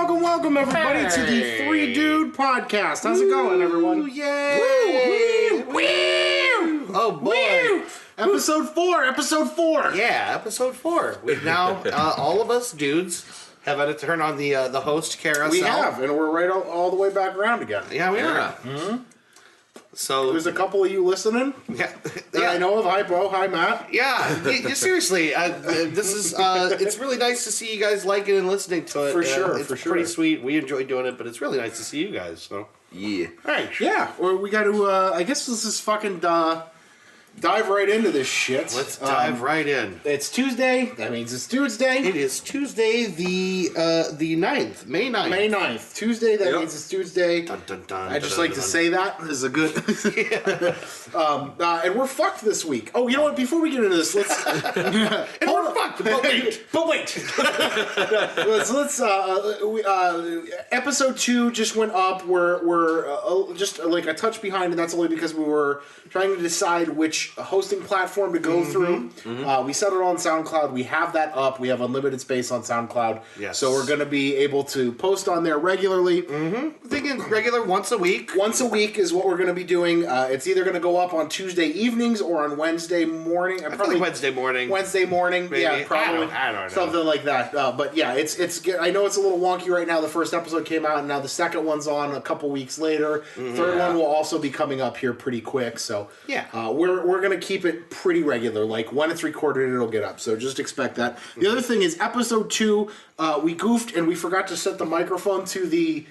welcome, everybody, to the Three Dude Podcast. How's it going, everyone? Yay! Woo, woo, Oh, boy. woo. Episode 4. Yeah, episode 4. We've now, all of us dudes have had to turn on the host carousel. We have, and we're right all the way back around again. Yeah, we are. Mm-hmm. So There's a couple of you listening yeah, that I know of. Hi, Bo. Hi, Matt. Yeah, seriously, this is it's really nice to see you guys liking and listening to it. For sure, it's for sure. pretty sweet. We enjoy doing it, but it's really nice to see you guys. So Yeah. all right, Yeah, or we got to, I guess this is fucking dive right into this shit. let's dive right in. It's Tuesday. That means it's Tuesday. It is Tuesday, the 9th, May 9th. May 9th. Tuesday, that Yep. means it's Tuesday. Dun, dun, dun, I just dun, like dun, to dun. say that is a good. And we're fucked this week. Oh, you know what? Before we get into this, let's. And we're fucked, but wait. But wait. Episode 2 just went up. We're just like a touch behind, and that's only because we were trying to decide which hosting platform to go through. We set it on SoundCloud. We have that up. We have unlimited space on SoundCloud. Yes. So we're going to be able to post on there regularly. Thinking regular once a week. Once a week is what we're going to be doing. It's either going to go up on Tuesday evenings or on Wednesday morning. Probably Wednesday morning. Wednesday morning, Maybe. yeah, probably. I don't know. Something like that. But yeah, it's. I know it's a little wonky right now. The first episode came out, and now the second one's on a couple weeks later. Third one will also be coming up here pretty quick. So Yeah. we're gonna keep it pretty regular. Like when it's recorded, it'll get up. So just expect that. The other thing is episode 2. We goofed and we forgot to set the microphone to the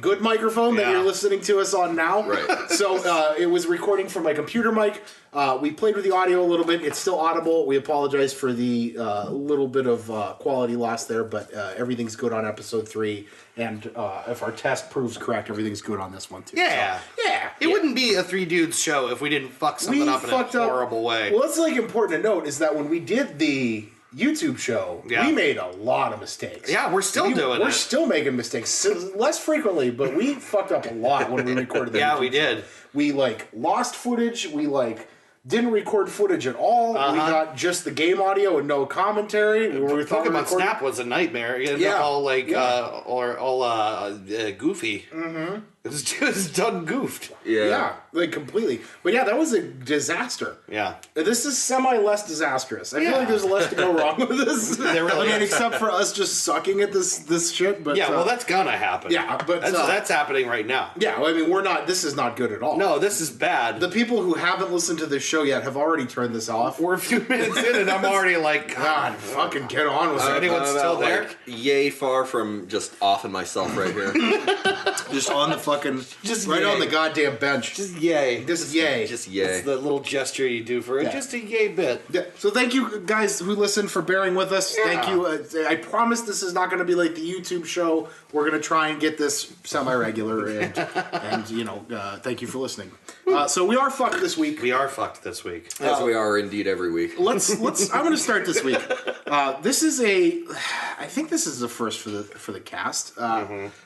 good microphone that Yeah. you're listening to us on now. Right. So it was recording from my computer mic. We played with the audio a little bit. It's still audible. We apologize for the little bit of quality loss there, but everything's good on episode 3. And if our test proves correct, everything's good on this one too. Yeah. So, yeah. It wouldn't be a Three Dudes show if we didn't fuck something up in a horrible way. Well, what's important to note is that when we did the YouTube show, Yeah. we made a lot of mistakes. Yeah, we're still doing We're it. still making mistakes, less frequently, but we fucked up a lot when we recorded the Yeah, YouTube we show. did. We lost footage. We didn't record footage at all. We got just the game audio and no commentary. We thought we Pokemon recorded- Snap was a nightmare. It Yeah. all Yeah. goofy. Mm-hmm. It was just done goofed. Yeah, completely. But yeah, that was a disaster. Yeah. This is less disastrous. I feel like there's less to go wrong with this. There really is. except for us just sucking at this shit. But Yeah, well, that's gonna happen. yeah, but that's happening right now. yeah. I mean, we're not. This is not good at all. No, this is bad. The people who haven't listened to this show yet have already turned this off. We're a few minutes in and I'm already like, God, fucking get on with it. Anyone's I'm still about, there? Yay far from just offing myself right here. Just on the fucking, Just right yay. on the goddamn bench. Just yay. Just yay. Just yay. It's the little gesture you do for it. Yeah. Just a yay bit. Yeah. So thank you guys who listen for bearing with us. Yeah. Thank you. I promise this is not going to be like the YouTube show. We're going to try and get this semi-regular, and thank you for listening. So we are fucked this week. We are fucked this week. As we are indeed every week. Let's. I'm going to start this week. This is I think this is the first for the cast.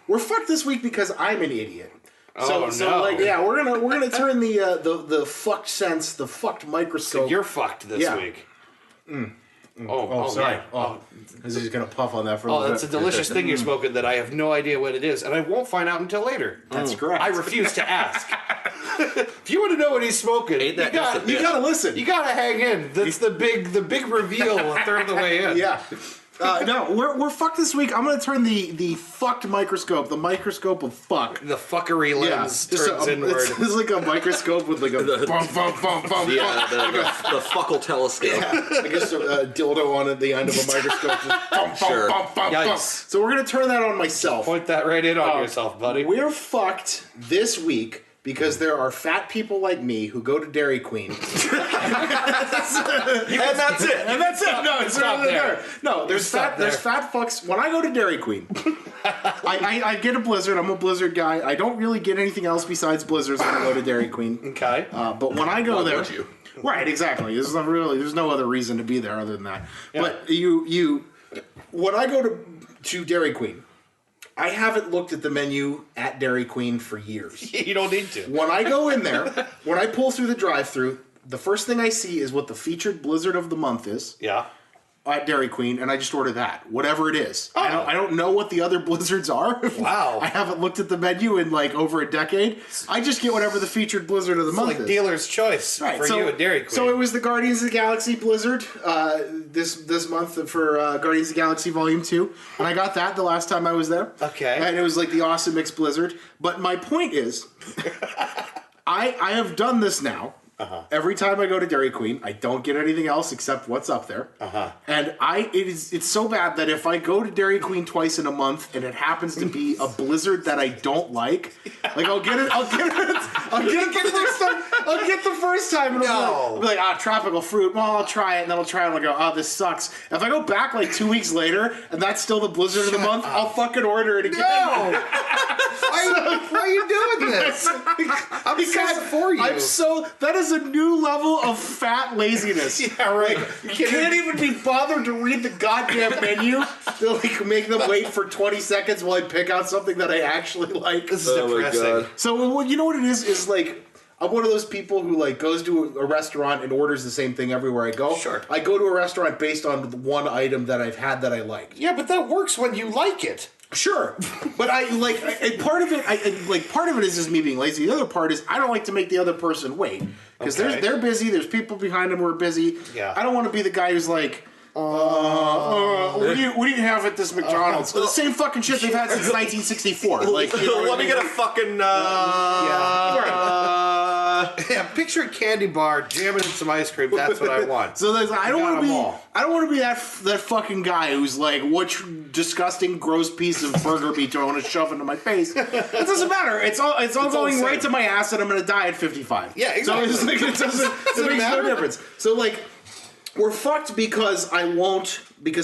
We're fucked this week because I'm an idiot. Oh, So no. we're gonna turn the fucked sense, the fucked microscope. You're fucked this Yeah. week. Oh, sorry. man. Oh, I was just gonna puff on that for a Oh, little that's a bit. delicious thing you're smoking that I have no idea what it is, and I won't find out until later. That's correct. I refuse to ask. If you want to know what he's smoking, Ain't that just a You gotta listen. you gotta hang in. That's the big reveal a third of the way in. Yeah. No, we're fucked this week. I'm gonna turn the fucked microscope, the microscope of fuck. The fuckery lens Just turns inward. It's like a microscope with like a bump, bump, bump, bump. The fuckle telescope. I guess a dildo on the end of a microscope. Just bump, Sure. bump, bump, bump. Yikes. So we're gonna turn that on myself. Point that right in on yourself, buddy. We're fucked this week because there are fat people like me who go to Dairy Queen. And that's it. And that's it. No, it's Stop not there. there. No, there's Stop fat. there. There's fat fucks. When I go to Dairy Queen, I get a Blizzard. I'm a Blizzard guy. I don't really get anything else besides Blizzards when I go to Dairy Queen. Okay. But when I go Why there, would you? right? Exactly. There's no other reason to be there other than that. Yeah. But when I go to Dairy Queen, I haven't looked at the menu at Dairy Queen for years. You don't need to. When I go in there, when I pull through the drive-thru, the first thing I see is what the featured Blizzard of the month is. Yeah. at Dairy Queen, and I just order that, whatever it is. Oh. I don't know what the other blizzards are. Wow. I haven't looked at the menu in like over a decade. I just get whatever the featured blizzard of the month Like is. dealer's choice for you at Dairy Queen. So it was the Guardians of the Galaxy Blizzard this month for Guardians of the Galaxy Volume 2. And I got that the last time I was there. Okay. And it was like the awesome mixed Blizzard. But my point is, I have done this now. Every time I go to Dairy Queen, I don't get anything else except what's up there. And it's so bad that if I go to Dairy Queen twice in a month and it happens to be a blizzard that I don't like I'll get it the first time and I'll be like, tropical fruit, well, I'll try it, and then I'll try it and I'll go, oh, this sucks. If I go back like 2 weeks later and that's still the blizzard of the month, I'll fucking order it again. No! Why are you doing this? I'm sad for you. That is a new level of fat laziness. Yeah, right. You can't even be bothered to read the goddamn menu. They'll like make them wait for 20 seconds while I pick out something that I actually like. This is depressing. God. So well, you know what it is like, I'm one of those people who like goes to a restaurant and orders the same thing everywhere I go. Sure. I go to a restaurant based on one item that I've had that I liked. Yeah, but that works when you like it. Sure, but part of it is just me being lazy. The other part is I don't like to make the other person wait because they're busy. There's people behind them who are busy. Yeah. I don't want to be the guy who's like, what do you have at this McDonald's? The same fucking shit they've had since 1964. Like, you know what Let I me mean? get a fucking. Yeah, picture a candy bar, jamming in some ice cream. That's what I want. So I don't want to be. all. I don't want to be that fucking guy who's like, what disgusting, gross piece of burger meat do I want to shove into my face? It doesn't matter. It's all going all right same. to my ass, and I'm going to die at 55. Yeah, exactly. So it's like, it makes no difference. So like, we're fucked because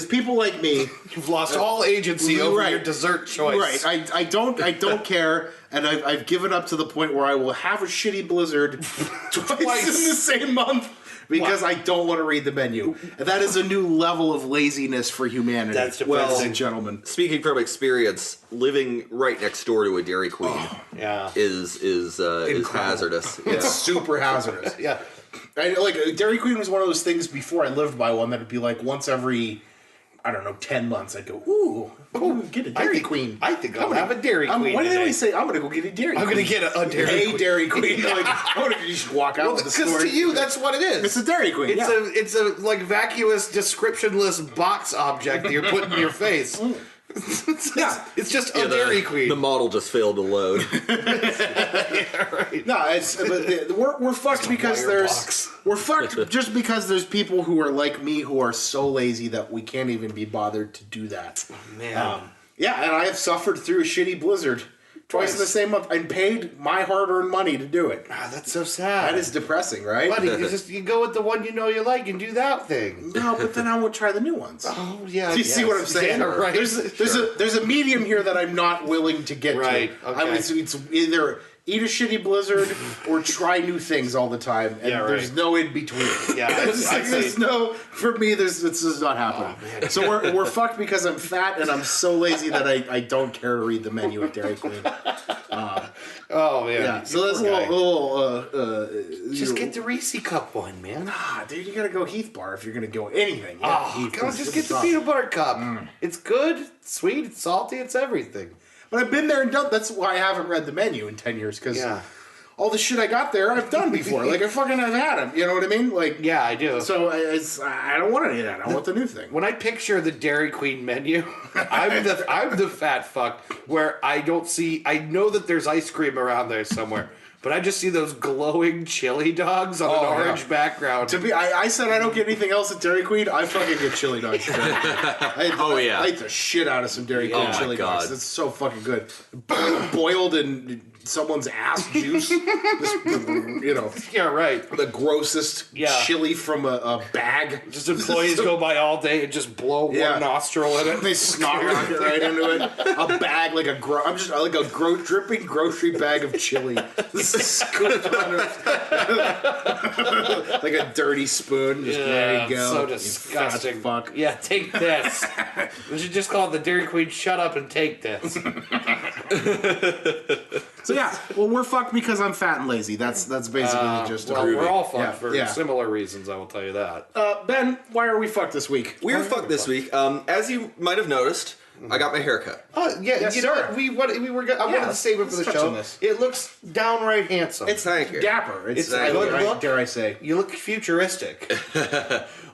people like me. You've lost all agency over your dessert choice. Right. I don't care, and I've given up to the point where I will have a shitty blizzard twice in the same month because I don't want to read the menu. And that is a new level of laziness for humanity. That's ladies depressing. and gentlemen. Speaking from experience, living right next door to a Dairy Queen Yeah. is hazardous. Yeah. It's super hazardous. Yeah. Dairy Queen was one of those things before I lived by one that would be like once every, I don't know, 10 months. I'd go, ooh, get a Dairy Queen. I think I'll have a Dairy Queen. What do they today. always say? I'm going to go get a Dairy Queen. I'm going to get a Dairy Queen. Dairy Queen. Like, you should walk out with the Because store. to you, that's what it is. It's a Dairy Queen. It's a like vacuous, descriptionless box object that you're putting in your face. It's just a Dairy Queen. The model just failed to load. Right. No, we're fucked because we're fucked just because there's people who are like me who are so lazy that we can't even be bothered to do that. Man. Yeah, and I have suffered through a shitty blizzard twice in the same month and paid my hard-earned money to do it. That's so sad. That is depressing, right? Buddy, you go with the one you know you like and do that thing. No, but then I won't try the new ones. Oh yeah. Do you see what I'm saying? Yeah, right. There's a medium here that I'm not willing to get Right, to. okay. It's either eat a shitty blizzard or try new things all the time, and Yeah, right. there's no in between. Yeah, there's no for me. This does not happen. So we're fucked because I'm fat and I'm so lazy that I don't care to read the menu at Dairy Queen. Oh man. Yeah, so that's a little. Just get the Reese cup one, man. Dude, you gotta go Heath Bar if you're gonna go anything. Oh, Heath come on, is just the get the top. peanut butter cup. It's good, it's sweet, it's salty, it's everything. But I've been there and done. That's why I haven't read the menu in 10 years because all the shit I got there I've done before. Like I've had them. You know what I mean? Like Yeah, I do. So I don't want any of that. I want the new thing. When I picture the Dairy Queen menu, I'm the fat fuck where I know that there's ice cream around there somewhere, but I just see those glowing chili dogs on an orange background. To be, I said I don't get anything else at Dairy Queen. I fucking get chili dogs. I ate the shit out of some Dairy Queen chili dogs. It's so fucking good. Boiled in someone's ass juice. Yeah, right. The grossest chili from a bag. Just employees go by all day and just blow one nostril in it. They snot rocket right into it. A bag like I'm just like a dripping grocery bag of chili. Scooped on it. Like a dirty spoon. Just there you go. So disgusting. You fat fuck. Yeah, take this. We should just call it the Dairy Queen. Shut up and take this. So yeah, well, we're fucked because I'm fat and lazy. That's basically the gist of Well, it. we're all fucked for yeah. similar reasons, I will tell you that. Ben, why are we fucked this week? We were fucked this week. As you might have noticed, I got my hair cut. Oh, yeah, Yes, you know sir. what? I wanted to save it for the let's touch show. on this. It looks downright handsome. It's Thank you. dapper. It's Thank you. dare I say. You look futuristic.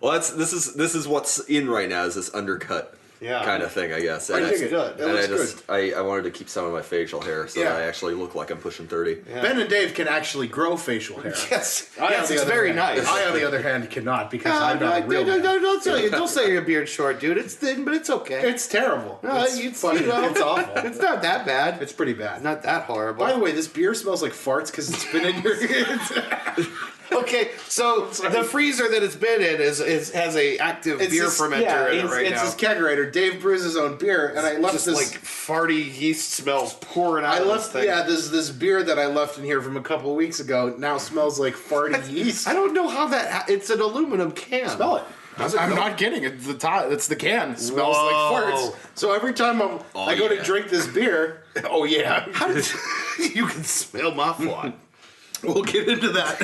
Well, this is what's in right now, is this undercut kind of thing, I guess. And I dig it. good. It and looks I wanted to keep some of my facial hair so Yeah. that I actually look like I'm pushing 30. Ben and Dave can actually grow facial hair. Yes, I, on yes, the it's other very hand- nice. I, on the other hand, cannot because I'm not a real man. Don't say your beard's short, dude. It's thin, but it's okay. It's terrible. It's funny. It's awful. It's not that bad. It's pretty bad. not that horrible. By the way, this beer smells like farts because it's been in your. Okay, so the freezer that it's been in has a active beer fermenter in it right it's now. his kegerator. Dave brews his own beer, and I left Just this. like farty yeast smells pouring out I of left this thing. this beer that I left in here from a couple of weeks ago now smells like farty yeast. I don't know how that. It's an aluminum can. Smell it. I'm not kidding. It's the top. It's the can. It smells like farts. So every time I go to drink this beer, oh yeah, How did you can smell my fart? we'll get into that.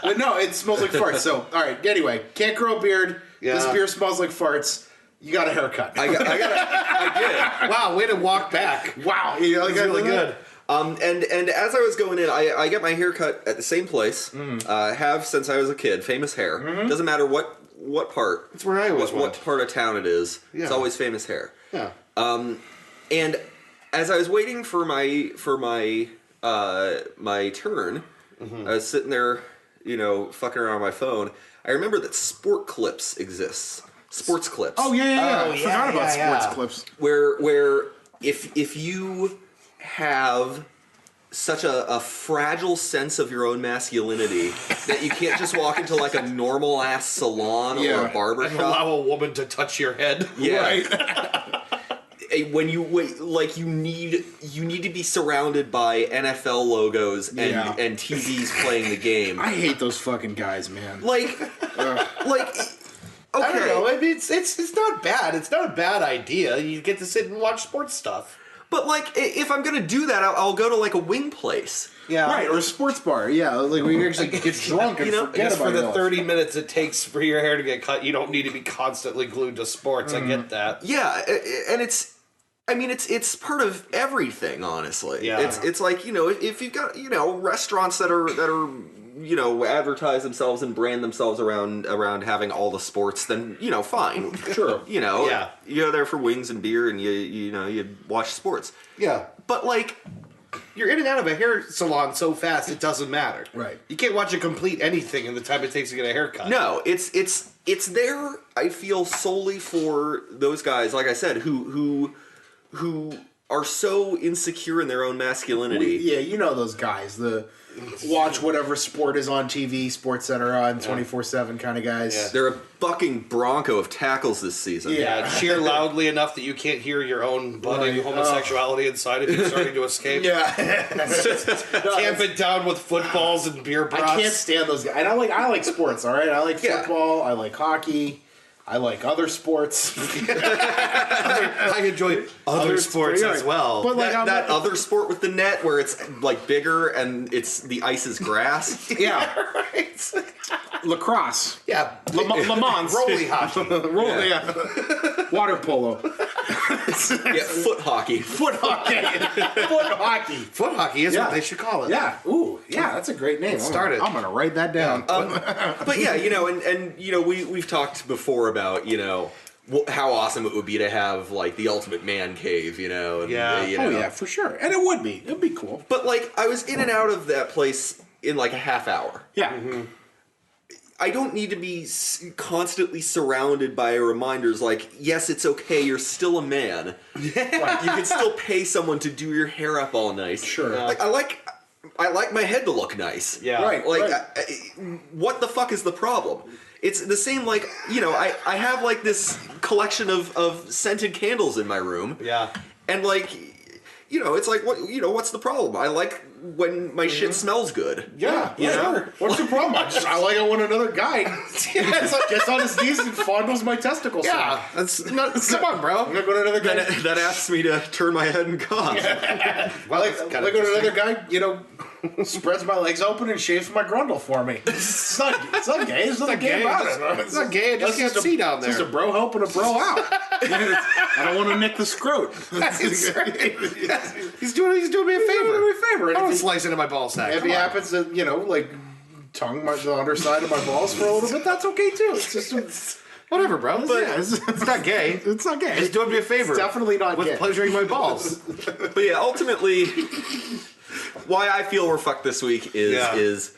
But no, it smells like farts. So all right. Anyway, can't grow a beard. This Yeah. beer smells like farts. You got a haircut. I did. Wow, way to walk back. Wow, you know, That's really good. And as I was going in, I get my hair cut at the same place. Have since I was a kid. Famous hair. Doesn't matter what part. That's where I always what went. part of town it is. Yeah. It's always famous hair. Yeah. And as I was waiting for my my turn, I was sitting there, fucking around on my phone. I remember that Sport Clips exists. Sports Clips. Oh yeah. Oh, I yeah, forgot about yeah, sports yeah. clips. Where if you have such a fragile sense of your own masculinity that you can't just walk into like a normal ass salon or a barber And shop. allow a woman to touch your head. Yeah. Right. When you like you need to be surrounded by NFL logos and Yeah. and TVs playing the game. I hate those fucking guys, man. Like I don't know. okay. I mean, it's not bad. It's not a bad idea. You get to sit and watch sports stuff. But like if I'm gonna do that, I'll go to like a wing place. Yeah. Right, or a sports bar. Yeah, like we actually get drunk and You know, I forget guess about for the your life. 30 minutes it takes for your hair to get cut, you don't need to be constantly glued to sports. I get that. Yeah, and it's part of everything, honestly. Yeah. It's like, if you've got, restaurants that are advertise themselves and brand themselves around having all the sports, then, fine. Sure. Yeah. You go there for wings and beer and you watch sports. Yeah. But like, You're in and out of a hair salon so fast it doesn't matter. Right. You can't watch a complete anything in the time it takes to get a haircut. no, it's there, I feel, solely for those guys, like I said, who are so insecure in their own masculinity. Yeah, you know those guys. The watch whatever sport is on TV, Sports Center on 24/7 kind of guys. Yeah. They're a bucking bronco of tackles this season. Yeah, cheer loudly enough that you can't hear your own budding Right. homosexuality inside of you starting to escape. Yeah. Tamp it down with footballs and beer brats. I can't stand those guys. And I like sports, all right? I like Yeah. football, I like hockey, I like other sports. I enjoy other sports yeah. as well. But like I'm that not- other sport with the net where it's like bigger and the ice is grass. yeah, right. lacrosse. Yeah. Le Mans. Rolly hockey. Yeah. Water polo. Yeah, foot hockey. Foot hockey. Foot hockey. Foot hockey is Yeah. what they should call it. Yeah. Ooh. Yeah, that's a great name. started. I'm gonna write that down. But yeah, we've talked before about how awesome it would be to have like the ultimate man cave. And, Yeah. Oh yeah, for sure. And it would be. It'd be cool. But like I was in and out of that place in like a half hour. Yeah. I don't need to be constantly surrounded by reminders like, yes, it's okay, you're still a man. You can still pay someone to do your hair up all nice. Sure. Like I like my head to look nice. Yeah. Right. Like, what the fuck is the problem? It's the same, like, I have, like, this collection of scented candles in my room. Yeah. And, like, it's like, what's the problem? I like when my shit smells good. Yeah, You know? sure. What's the problem? I like it when another guy gets on his knees and fondles my testicles. Yeah, that's not. Come on, bro. I'm gonna go to another guy. That asks me to turn my head and cough. Well, Like that's go kinda to another guy, spreads my legs open and shaves my grundle for me. It's not gay. There's nothing gay about it. It's not gay. I just can't see down there. It's just a bro helping a bro out. I don't want to nick the scrote. He's doing me a favor. I I don't slice into my ball sack. If he happens to, tongue the underside of my balls for a little bit, that's okay too. It's just Whatever, bro. But it's not gay. It's not gay. He's doing me a favor. It's definitely not with gay. pleasuring my balls. But yeah, ultimately, why I feel we're fucked this week is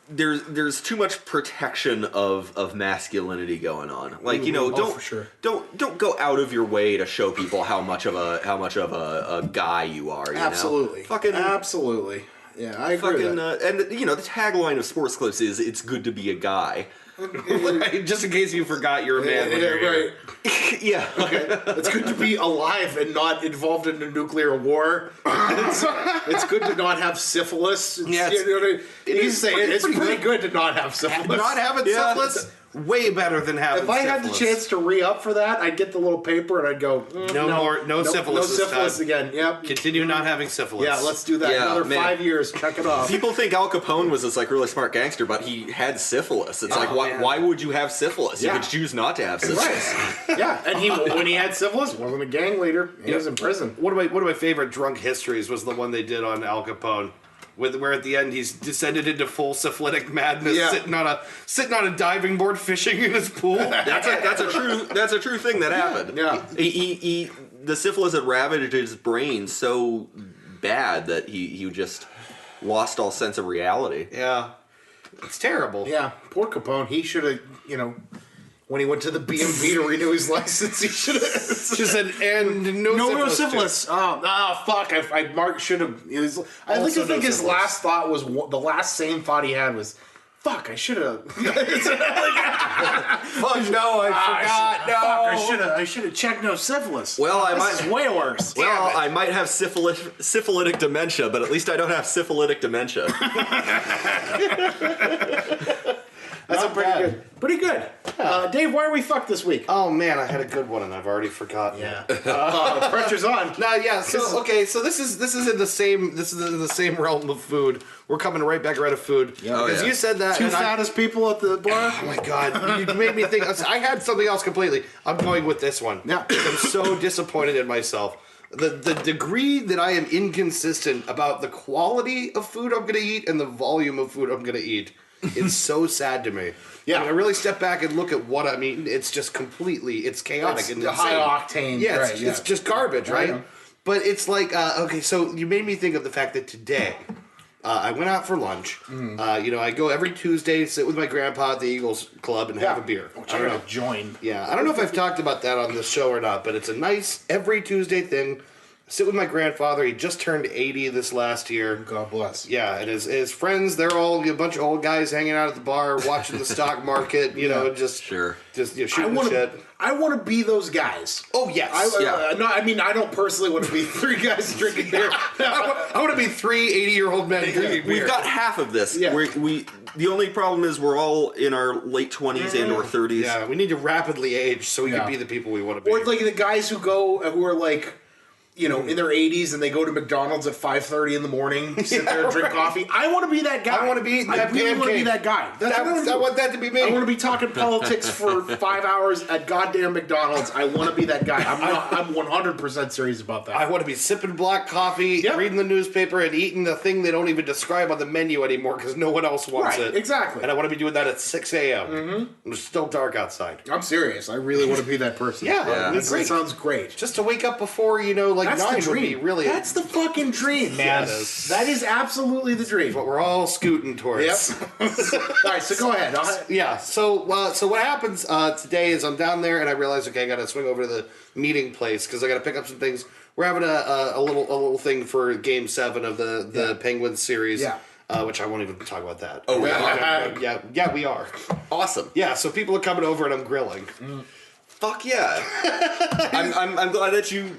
there's too much protection of masculinity going on. Like, for sure. don't go out of your way to show people how much of a guy you are. You Absolutely. know? Fucking absolutely. Yeah, I agree with that. and the tagline of Sports Clips is "It's good to be a guy." Just in case you forgot you're a man. When you're right. Yeah. Okay. It's good to be alive and not involved in a nuclear war. It's good to not have syphilis. Yeah, It's pretty good to not have syphilis. Not having syphilis, way better than having If I syphilis. had the chance to re-up for that, I'd get the little paper and I'd go, no syphilis this syphilis time. again. Yep. Continue not having syphilis. Yeah, let's do that. Yeah, Another man. 5 years. Check it off. People think Al Capone was this really smart gangster, but he had syphilis. It's why would you have syphilis? Yeah. You could choose not to have syphilis. Right. Yeah, and when he had syphilis, wasn't a gang leader. He was in prison. One of my favorite drunk histories was the one they did on Al Capone, where at the end he's descended into full syphilitic madness, Yeah. sitting on a diving board fishing in his pool. That's a true thing that happened. Yeah. The syphilis had ravaged his brain so bad that he just lost all sense of reality. Yeah, it's terrible. Yeah, poor Capone. He should have, when he went to the BMV to renew his license, he should have Just said and no syphilis. Oh, fuck! I Mark should have. I Also think no his syphilis. last thought was the last sane thought he had was, "Fuck! I should have." Fuck no, I forgot. Fuck! I should have checked no syphilis. Well, This is way worse. Well, I might have syphilitic dementia, but at least I don't have syphilitic dementia. That's Not a pretty bad. good. Pretty good. Dave, why are we fucked this week? Oh man, I had a good one and I've already forgotten. Yeah. The pressure's on. No, yeah. So this is in the same realm of food. We're coming right back around to food. Yeah. Because you said that. Two and fattest people at the bar. Oh my god, you made me think. I had something else completely. I'm going with this one. Yeah. I'm so disappointed in myself. The degree that I am inconsistent about the quality of food I'm going to eat and the volume of food I'm going to eat. It's so sad to me. Yeah. When I really step back and look at what I'm eating, it's just it's chaotic It's and the insane. high octane. Yeah, right, it's just garbage, I right? know. But it's like, okay, so you made me think of the fact that today I went out for lunch. I go every Tuesday, sit with my grandpa at the Eagles Club and have a beer. Which I I'm don't know. gonna join. Yeah, I don't know if I've talked about that on the show or not, but it's a nice every Tuesday thing. Sit with my grandfather. He just turned 80 this last year. God bless. Yeah, and his friends, they're all a bunch of old guys hanging out at the bar, watching the stock market, just Sure. shooting the shit. I want to be those guys. Oh, yes. I don't personally want to be three guys drinking beer. I want to be 3 80-year-old men drinking beer. We've got half of this. Yeah. The only problem is we're all in our late 20s and or 30s. Yeah, we need to rapidly age so we can be the people we want to be. Or like the guys who are like, in their 80s and they go to McDonald's at 5:30 in the morning, sit there and drink coffee. I want to be that guy. I want to be eating that really want to be pancake. that guy. That's what I wanna I do. want that to be me. I want to be talking politics for 5 hours at goddamn McDonald's. I want to be that guy. I'm 100% serious about that. I want to be sipping black coffee, Yep. reading the newspaper, and eating the thing they don't even describe on the menu anymore because no one else wants Right, it. exactly. And I want to be doing that at 6 a.m. Mm-hmm. It's still dark outside. I'm serious. I really want to be that person. Yeah, That great. sounds great. Just to wake up before, That's 9 the would be dream. really That's the fucking dream, man. Yeah, it is. That is absolutely the dream. what we're all scooting towards. Yep. All right, so go ahead. Yeah. So what happens today is I'm down there and I realize, okay, I got to swing over to the meeting place because I got to pick up some things. We're having a little thing for Game 7 of the Penguins series. Yeah. Which I won't even talk about that. Oh, yeah. Yeah, we are. Awesome. Yeah, so people are coming over and I'm grilling. Fuck yeah! I'm glad that you.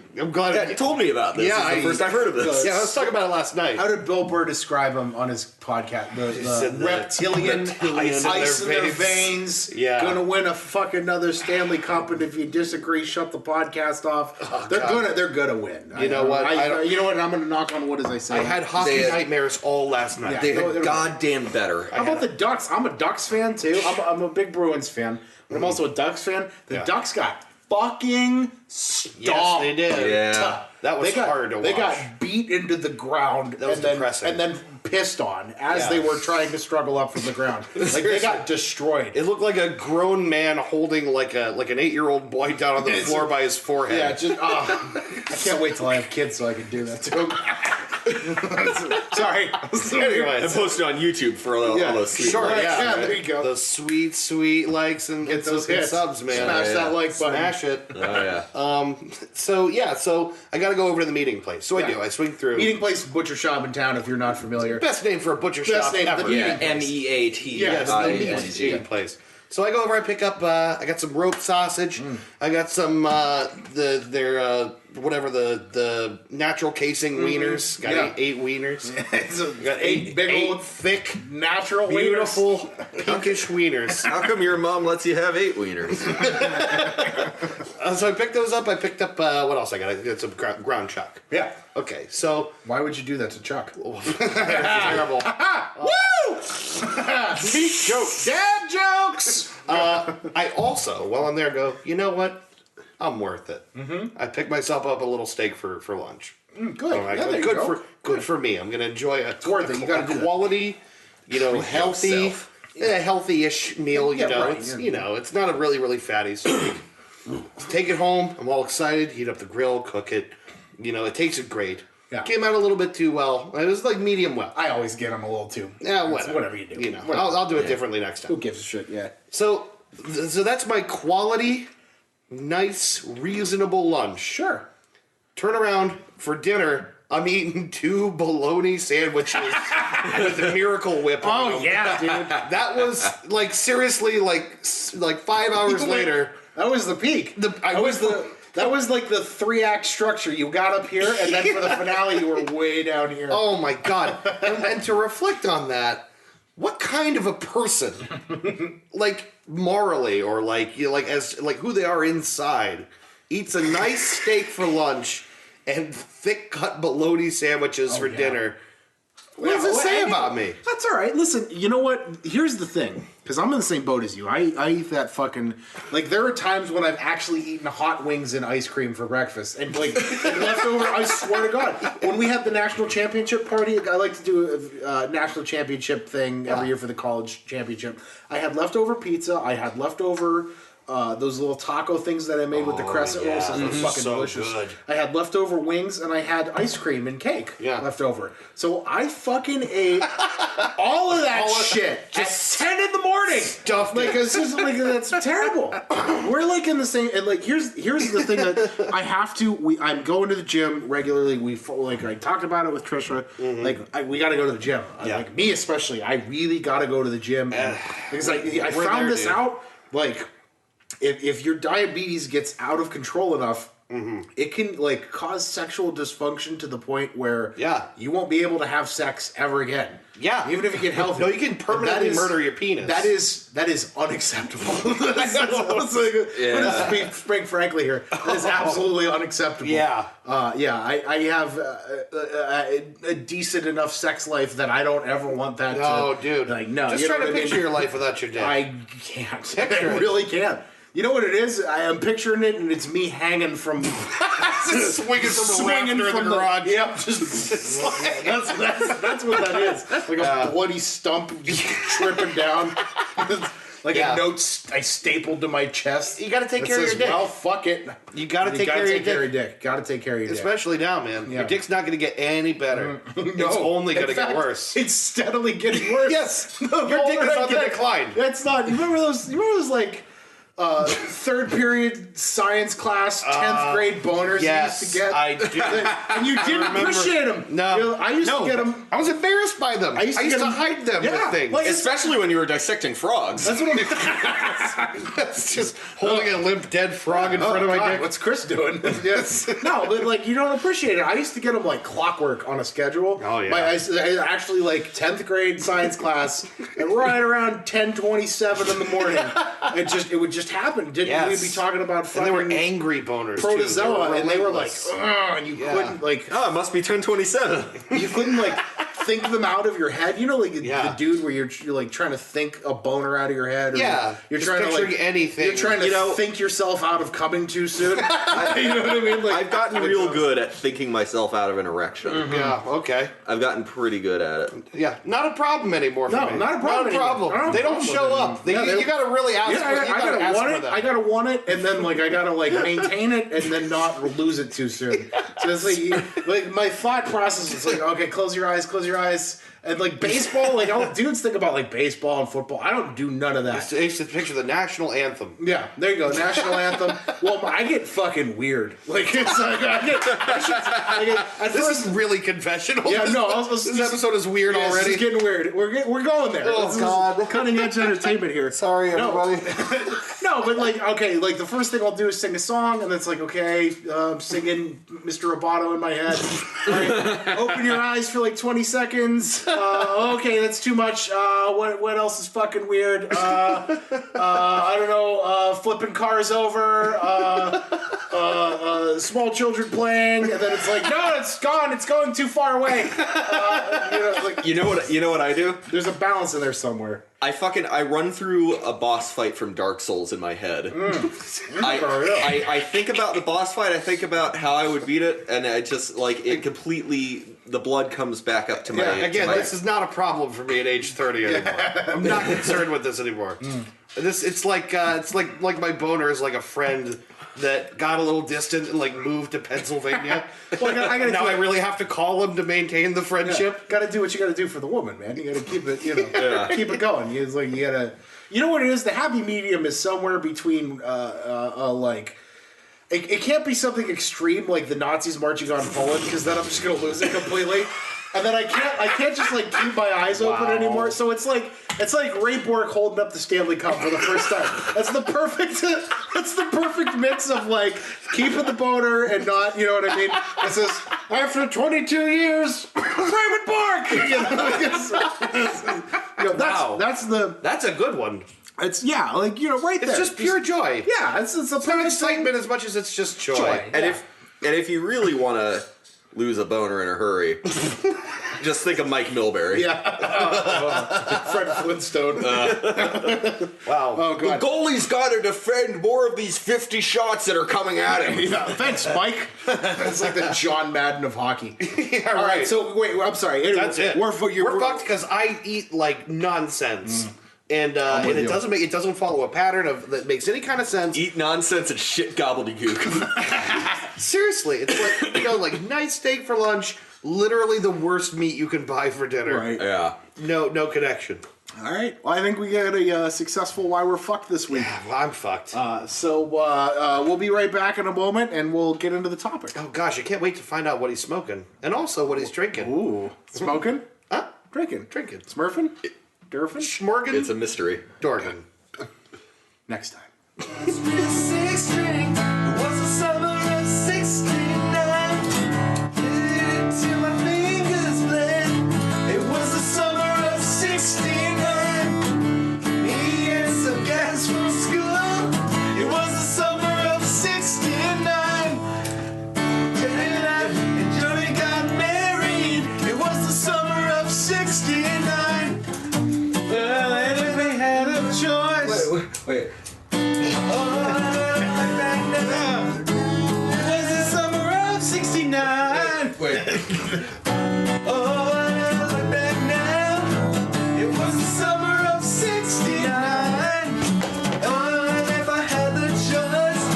Told me about this. Yeah, This is the first I've heard of this. Yeah, let's talk about it last night. How did Bill Burr describe him on his podcast? said The the reptilian ice in their veins. Yeah. Gonna win a fucking another Stanley Cup, and if you disagree, shut the podcast off. They're gonna win. You know what? You know what? I'm gonna knock on wood as I say. I had hockey nightmares all last night. They are goddamn better. How about the Ducks? I'm a Ducks fan too. I'm a big Bruins fan, but I'm also a Ducks fan. The Ducks got fucking stomped. Yes, they did. Yeah. That was hard to watch. They got beat into the ground. That was depressing. And then pissed on as they were trying to struggle up from the ground. Like they got destroyed. It looked like a grown man holding like an 8-year-old boy down on the floor by his forehead. Yeah, just I can't wait till I have kids so I can do that to them. Sorry. Anyway, I posted on YouTube for all those sweet sure, likes. yeah. There you go. Those sweet likes and Get those and hits. subs, man. Smash that like button. Smash it. Oh yeah. So I got to go over to the meeting place. So I do. I swing through. Meeting place, butcher shop in town. If you're not familiar, Best name for a butcher Best shop name, ever. the meeting Yeah. MEAT. Yes, the meeting place. So I go over. I pick up. I got some rope sausage. I got some their natural casing wieners. Got eight wieners. got eight big old thick, natural beautiful pinkish wieners. How come your mom lets you have 8 wieners? So I picked those up. I picked up what else I got? I got some ground chuck. Yeah. Okay, so Why would you do that to Chuck? terrible. Woo! Meat joke. Dad jokes. I also, while I'm there, go. You know what? I'm worth it. Mm-hmm. I picked myself up a little steak for lunch. Good. All right, Yeah, there you good go. good for me. I'm gonna enjoy a worth it. You gotta do that. quality, healthy, yourself. healthy-ish meal. Yeah, right, It's yeah. it's not a really fatty steak. Take it home. I'm all excited. Heat up the grill, cook it. It tasted great. Yeah. Came out a little bit too well. It was like medium well. I always get them a little too. Yeah, It's whatever you do. Whatever. I'll do it differently next time. Who gives a shit? Yeah. So that's my quality, nice, reasonable lunch. Sure. Turn around for dinner. I'm eating 2 bologna sandwiches with a Miracle Whip. on them. yeah, dude. That was like seriously like 5 hours later. That was the peak. That was like the 3-act structure. You got up here, and then for the finale, you were way down here. Oh my god! and to reflect on that, what kind of a person, like morally or as who they are inside, eats a nice steak for lunch and thick cut bologna sandwiches for dinner? What does it say about me? That's all right. Listen, you know what? Here's the thing. Because I'm in the same boat as you. I eat that fucking... Like, there are times when I've actually eaten hot wings and ice cream for breakfast. And, and leftover, I swear to God. When we have the national championship party, I like to do a national championship thing every year for the college championship. I had leftover pizza. I had leftover... those little taco things that I made with the crescent rolls. Those were fucking so delicious. good. I had leftover wings and I had ice cream and cake left over. So I fucking ate all of that shit at 10 in the morning. Stuffed Like, it's just like, that's terrible. We're like in the same, and like, here's the thing that I have to, I'm going to the gym regularly. I talked about it with Trisha. Mm-hmm. We got to go to the gym. Like, me especially, I really got to go to the gym. Because I found this out, like, if your diabetes gets out of control enough, it can cause sexual dysfunction to the point where you won't be able to have sex ever again. Yeah, even if you get healthy. No, you can permanently murder your penis. That is unacceptable. Speak frankly here. That is absolutely unacceptable. Yeah. I have a decent enough sex life that I don't ever want that. Dude. No. Just try to picture your life without your dick. I can't. I really can't. You know what it is? I am picturing it, and it's me hanging from swinging from a rafter in the garage. Yep, that's what that is. Like a bloody stump just tripping down. Like a note I stapled to my chest. You got to take care of your dick. Well, fuck it. You got to take care of your dick. Got to take care of your dick. Especially now, man. Yeah. Your dick's not going to get any better. No. It's only going to get worse. It's steadily getting worse. Yes. No, Your dick is on the decline. That's not. You remember those like third period science class, 10th grade boners Yes, you used to get? I do. And you didn't appreciate them. No. You know, I used to get them. I was embarrassed by them. I used get to 'em- hide them Yeah, with things. like- Especially when you were dissecting frogs. That's what I'm. It's just holding a limp dead frog in front of my dick. What's Chris doing? Yes. No, but like you don't appreciate it. I used to get them like clockwork on a schedule. Oh, yeah. I actually like 10th grade science class, and right around 10:27 in the morning, it would just happen. Didn't Yes. we be talking about And fucking they were angry boners protozoa, too. and they were like, relentless. "Ugh," and you Yeah. couldn't like Oh, it must be 10:27. you couldn't like think them out of your head. You know, like Yeah. the dude where you're like trying to think a boner out of your head. Or Yeah, you're just trying to picturing like anything. You're trying to You know- think yourself out of coming too soon. You know what I mean? Like I've gotten real good at thinking myself out of an erection. Yeah, okay. I've gotten pretty good at it. Yeah, not a problem anymore for No, me. not a problem anymore. I don't have They a don't problem show with it. up. They, Yeah, they- you gotta really ask Yeah, for, you I gotta gotta ask want for it. them. I gotta want it, and then like I gotta like maintain it, and then not lose it too soon. So it's like my thought process is like, okay, close your eyes, and like baseball. Like dudes think about like baseball and football. I don't do none of that. I used to picture the national anthem. Yeah, there you go. National anthem. Well, I get fucking weird. Like it's like at This first. is really confessional. Yeah, no. This episode is weird Yeah, already. It's getting weird. We're going there. Oh, This is God. cutting edge entertainment here. Sorry, No. everybody. No, but like, okay, like the first thing I'll do is sing a song, and then it's like, okay, I'm singing Mr. Roboto in my head. All right, open your eyes for like 20 seconds. Okay, that's too much. What else is fucking weird? I don't know. Flipping cars over. Small children playing, and then it's like, no, it's gone. It's going too far away. Like, You know what I do? there's a balance in there somewhere. I run through a boss fight from Dark Souls in my head. I think about the boss fight, I think about how I would beat it, and I just like it completely the blood comes back up to my Again, to my, this is not a problem for me at age 30 anymore. I'm not concerned with this anymore. It's like my boner is like a friend that got a little distant and like moved to Pennsylvania. Well, I gotta Now do I really have to call him to maintain the friendship. Got to do what you got to do for the woman, man. You got to keep it, keep it going. It's like you gotta, you know what it is. The happy medium is somewhere between, like, it can't be something extreme like the Nazis marching on Poland because then I'm just gonna lose it completely. And then I can't just like keep my eyes open anymore. So it's like Ray Bork holding up the Stanley Cup for the first time. That's the perfect mix of like keeping the boner and not, you know what I mean? It says after 22 years, Raymond Bork. That's a good one. It's right there. It's just pure joy. Yeah, it's a It's not perfect excitement thing. as much as it's just joy. and if you really want to lose a boner in a hurry, just think of Mike Milbury. Yeah, Fred Flintstone. Wow. Oh The god. goalie's got to defend more of these 50 shots that are coming at him. Yeah, thanks, Mike. It's like the John Madden of hockey. Yeah, All right, so wait, I'm sorry. Anyway, That's it. We're fucked because I eat like nonsense, and with it you. doesn't follow a pattern that makes any kind of sense. Eat nonsense and shit gobbledygook. Seriously, it's like like nice steak for lunch, literally the worst meat you can buy for dinner. Right. Yeah. No connection. All right. Well, I think we got a successful why we're fucked this week. Well, I'm fucked. So we'll be right back in a moment, and we'll get into the topic. Oh gosh, I can't wait to find out what he's smoking and also what he's drinking. Ooh, smoking, Huh? drinking, Drinking. smurfing, durfing. Schmorgan. It's a mystery. Dorgan. Next time. Six string, it was the summer of '69. Hit it till my fingers bled. It was the summer of '69. Me and some guys from school. It was the summer of '69. Jenny left and Johnny got married. It was the summer of '69. Well, and if they had a choice. Wait. Oh, back now. It was the summer of '69. Wait. Oh, look back now. It was the summer of '69. Oh, and if I had the choice,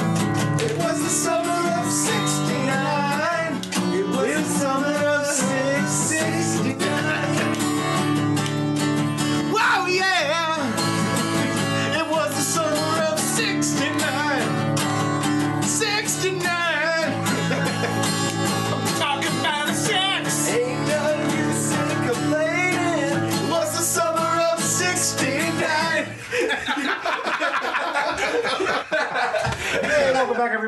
it was the summer of '69. It was the summer of '69. Wow, yeah! It was the summer of '69.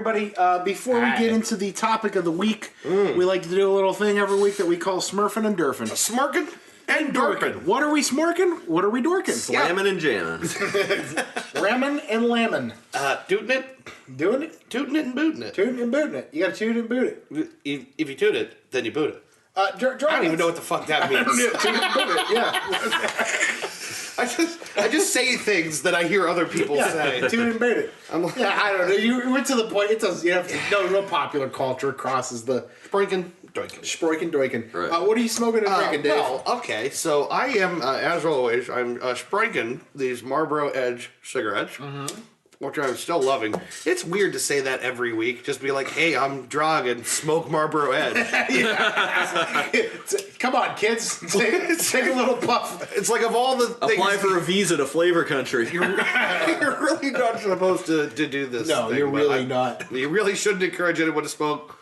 everybody. Before we get into the topic of the week, we like to do a little thing every week that we call Smurfing and Durfing. Smirking and dorking. What are we smorking? What are we dorking? Slamming and jamming. Ramming and lamming. Tooting it, Doing it? tooting it, and booting it. Tooting and booting it. You gotta toot and boot it. If you toot it, then you boot it. I I don't even know what the fuck that means. Toot and boot it, yeah. I just say things that I hear other people say. Toot and boot it. Yeah, I don't know. You went to the point. It does. You have to. No popular culture crosses the Sprinkling, doinking. sproiking doiking. Right. What are you smoking and drinking, Dave? Well, okay, so I am, as always, I'm sprinkling these Marlboro Edge cigarettes, which I'm still loving. It's weird to say that every week. Just be like, hey, I'm drug and smoke Marlboro Edge. Come on, kids. Take a little puff. It's like of all the things... Apply for a visa to flavor country. You're really not supposed to do this. No, thing, you're but really not. You really shouldn't encourage anyone to smoke.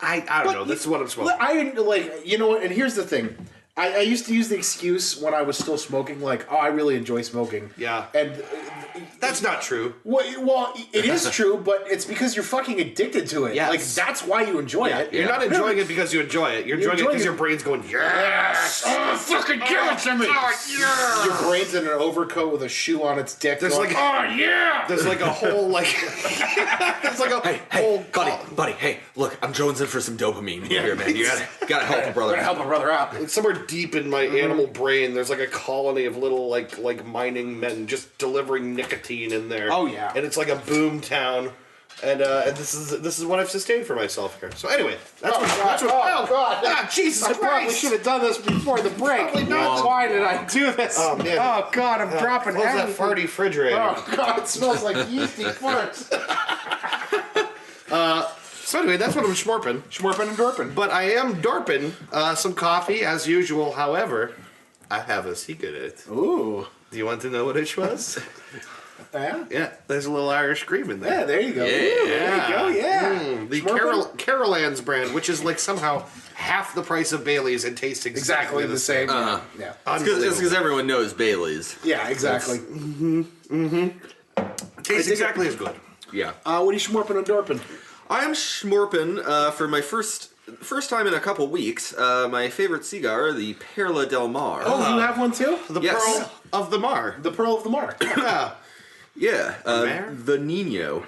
I don't know. This is what I'm smoking. I didn't like. You know what? And here's the thing. I used to use the excuse when I was still smoking, like, oh, I really enjoy smoking. Yeah. And That's not true. well, it is true, but it's because you're fucking addicted to it. Yes. Like that's why you enjoy it. You're not enjoying it because you enjoy it. You're enjoying it because your brain's going, yes! Oh, fucking give it to me! yeah! Your brain's in an overcoat with a shoe on its dick. There's going, like- oh yeah! There's like a whole, like... there's like a whole... buddy, hey, look, I'm jonesing for some dopamine here, man. You gotta help a brother. Gotta help my brother out. It's somewhere deep in my animal brain, there's like a colony of little, like mining men just delivering nicotine in there. Oh, yeah. And it's like a boom town. And this is what I've sustained for myself here. So anyway, that's what... Oh, God. Ah, Jesus I probably Christ! should have done this before the break. Probably not. Why did I do this? Oh, man. Oh, God, I'm dropping Close that everything. farty refrigerator. Oh, God, it smells like yeasty farts. So anyway, that's what I'm schmorping. Schmorping and dorping. But I am dorping some coffee, as usual. However, I have a secret. Ooh. Do you want to know what it was? Yeah? Yeah, there's a little Irish cream in there. Yeah, there you go. Yeah. Ooh, there you go, yeah. The Schmorping? Carolans brand, which is like somehow half the price of Bailey's and tastes exactly Exactly the same. Uh-huh. Yeah. It's because everyone knows Bailey's. Yeah, exactly. Tastes exactly as good. Yeah. What are you schmorping and dorping? I'm schmorping for my first time in a couple weeks. My favorite cigar, the Perla Del Mar. Oh, you have one too? The Yes. Pearl of the Mar. The Pearl of the Mar. Yeah. Yeah, Mar? the Nino.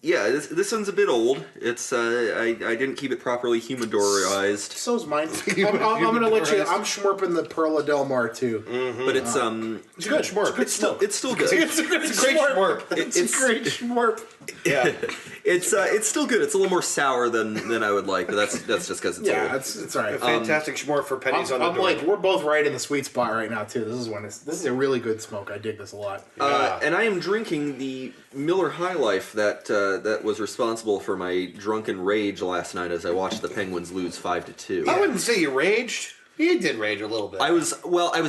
Yeah, this one's a bit old. It's I didn't keep it properly humidorized, So's mine. I'm gonna let you. I'm schmorping the Pearl of Del Mar too. but it's It's good schmorp. it's still good. It's a great schmorp. It's a great schmorp. Yeah. It's still good. It's a little more sour than I would like, but that's just because it's Yeah, old. it's all right. Fantastic schmorp for pennies on the I'm door. like, we're both right in the sweet spot right now too. This is a really good smoke. I dig this a lot. And I am drinking the Miller High Life that was responsible for my drunken rage last night as I watched the Penguins lose 5-2. I wouldn't say you raged. You did rage a little bit. I was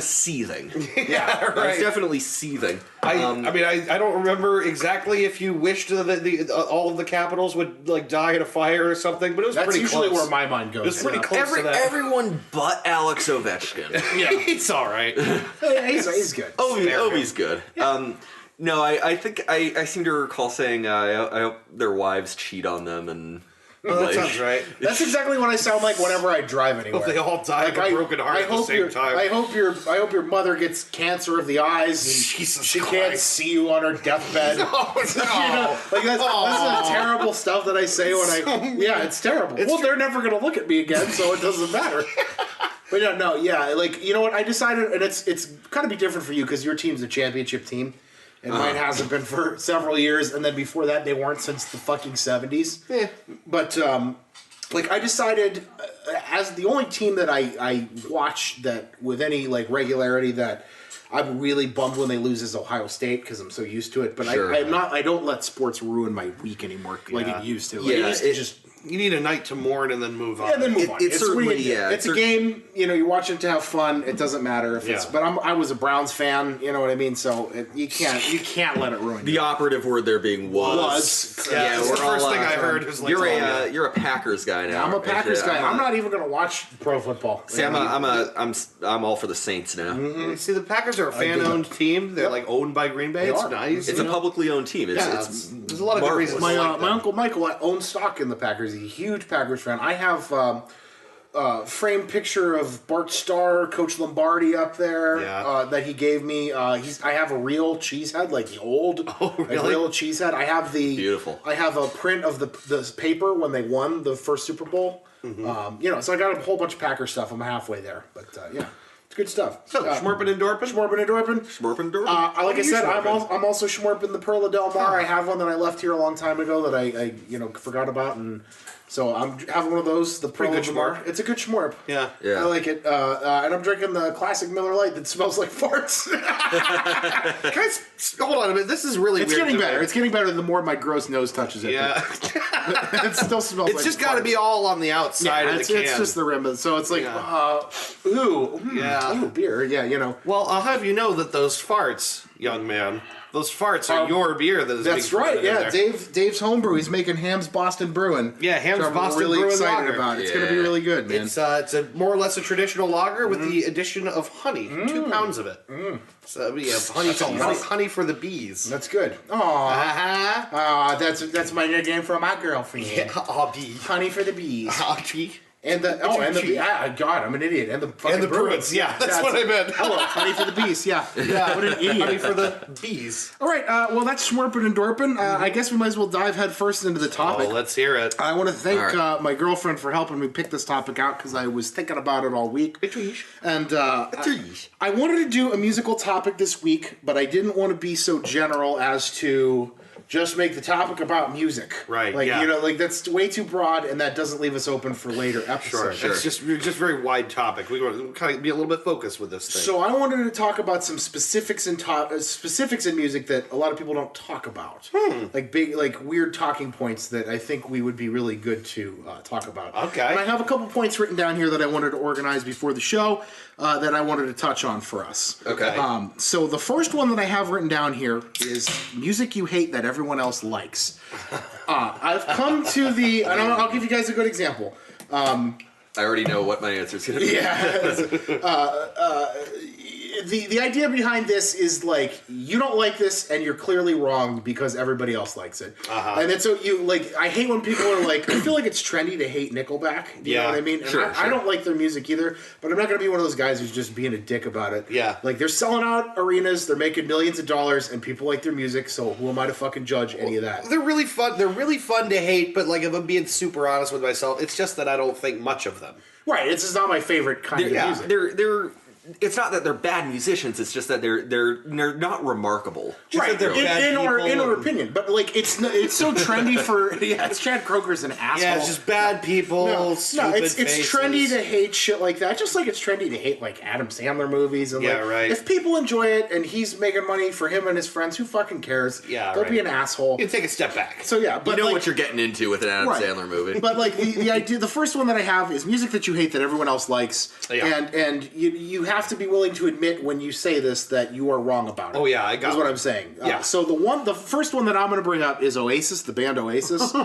seething. yeah, I was right. definitely seething. I mean, I don't remember exactly if you wished that all of the Capitals would like die in a fire or something, but it was That's pretty usually close. where my mind goes. It was pretty close to that. Everyone but Alex Ovechkin. Yeah, It's all right. he's good. Ovi's good. No, I think I seem to recall saying I hope their wives cheat on them and. Well, that sounds right. That's exactly what I sound like whenever I drive anywhere. They all die of a broken heart at the same time. I hope your mother gets cancer of the eyes and Jesus she can't Christ. see you on her deathbed. Oh, no. You know, like that's the terrible stuff that I say when yeah, it's terrible. Well, they're never gonna look at me again, so it doesn't matter. But yeah, like you know what? I decided, and it's gotta be different for you because your team's a championship team. And mine hasn't been for several years, and then before that, they weren't since the fucking 70s. Yeah. But, like, I decided, as the only team that I watch that with any, like, regularity that I'm really bummed when they lose is Ohio State, because I'm so used to it. But Sure. I don't let sports ruin my week anymore like it used to. Like, Yeah, it used to just You need a night to mourn and then move on. Yeah, then move on. It's certainly, what you do. yeah, It's a game. You watch it to have fun. It doesn't matter if it's. Yeah. But I was a Browns fan. You know what I mean. So you can't let it ruin The you. operative word there being was. Yeah, that's we're the first all, thing I heard was like, you're a Packers guy now. I'm a Packers guy. I'm not. not even going to watch pro football. See, I'm all for the Saints now. Mm-hmm. See, the Packers are a fan-owned team. They're like owned by Green Bay. They It's are. nice. It's a publicly owned team. It's There's a lot of good reasons. My to like my them. uncle Michael owns stock in the Packers. He's a huge Packers fan. I have framed picture of Bart Starr, Coach Lombardi up there that he gave me. I have a real cheese head, like the old like real cheese head. I have the Beautiful. I have a print of the paper when they won the first Super Bowl. So I got a whole bunch of Packer stuff. I'm halfway there, but yeah. It's good stuff. So, Schmorpin and Dorpin? Schmorpin and Dorpin. Schmorpin Like I said, I'm also schmorping the Perla Del Mar. I have one that I left here a long time ago that I forgot about, and so I'm having one of those. The Perla good Del Mar. schmorp. It's a good schmorp. Yeah. Yeah. I like it, and I'm drinking the classic Miller Lite that smells like farts. Guys, hold on a minute. This is really It's weird. getting to better. me. the more my my gross nose touches it. Yeah. but it still smells. It's like just got to farts. be all on the outside Yeah, of it's, the can. it's just the rim. So it's like, Yeah. Yeah. ooh, beer. Yeah, Well, I'll have you know that those farts, young man, those farts are your beer that is That's being right. fermented in Yeah, there. Dave's homebrew. He's making Ham's Boston Brewing. Yeah, Ham's which I'm Boston really Brewing excited Lager. about. It's going to be Yeah. really good, man. It's a more or less a traditional lager with the addition of honey, 2 pounds of it. So yeah, honey for the bees. That's good. Aw, Uh-huh. that's my nickname for my girlfriend. Yeah, oh, bee. Honey for the bees. Honey. And God, I'm an idiot. And the fucking And the Bruins. Bruins, yeah, that's what I meant. Hello, honey for the bees. Yeah, what an idiot. Honey for the bees. All right, well, that's Schmorpin and Dorpin. I guess we might as well dive head first into the topic. Oh, let's hear it. I want to thank All right. my girlfriend for helping me pick this topic out because I was thinking about it all week. And I wanted to do a musical topic this week, but I didn't want to be so general as to just make the topic about music. Right, Like, yeah. like that's way too broad, and that doesn't leave us open for later episodes. Sure. It's just very wide topic. We want to kind of be a little bit focused with this thing. So I wanted to talk about some specifics in music that a lot of people don't talk about, like big, like weird talking points that I think we would be really good to talk about. Okay. And I have a couple points written down here that I wanted to organize before the show that I wanted to touch on for us. Okay. So the first one that I have written down here is music you hate that everyone else likes. I've come to and I'll give you guys a good example. I already know what my answer is going to be. Yeah. The idea behind this is like you don't like this and you're clearly wrong because everybody else likes it. And then so you like I hate when people are like I feel like it's trendy to hate Nickelback. Do you know what I mean? And Sure, I don't like their music either, but I'm not gonna be one of those guys who's just being a dick about it. Yeah. Like they're selling out arenas, they're making millions of dollars, and people like their music, so who am I to fucking judge any of that? They're really fun. They're really fun to hate, but like if I'm being super honest with myself, it's just that I don't think much of them. Right, it's just not my favorite kind of music. They're. It's not that they're bad musicians. It's just that they're not remarkable. Just Right, that they're bad in our people and- opinion, but like it's so trendy for it's Chad Kroger's an asshole. Yeah, it's just bad people. No, stupid it's faces. trendy to hate shit like that. Just like it's trendy to hate like Adam Sandler movies and Yeah, like right. if people enjoy it and he's making money for him and his friends, who fucking cares? Yeah, don't right. be an asshole. You take a step back. So yeah, but You know like, what you're getting into with an Adam Right. Sandler movie. But like the idea, the first one that I have is music that you hate that everyone else likes, Yeah. and you have to be willing to admit when you say this that you are wrong about it. Oh, yeah, I got is what one. I'm saying. Yeah. So the first one that I'm going to bring up is Oasis, the band Oasis.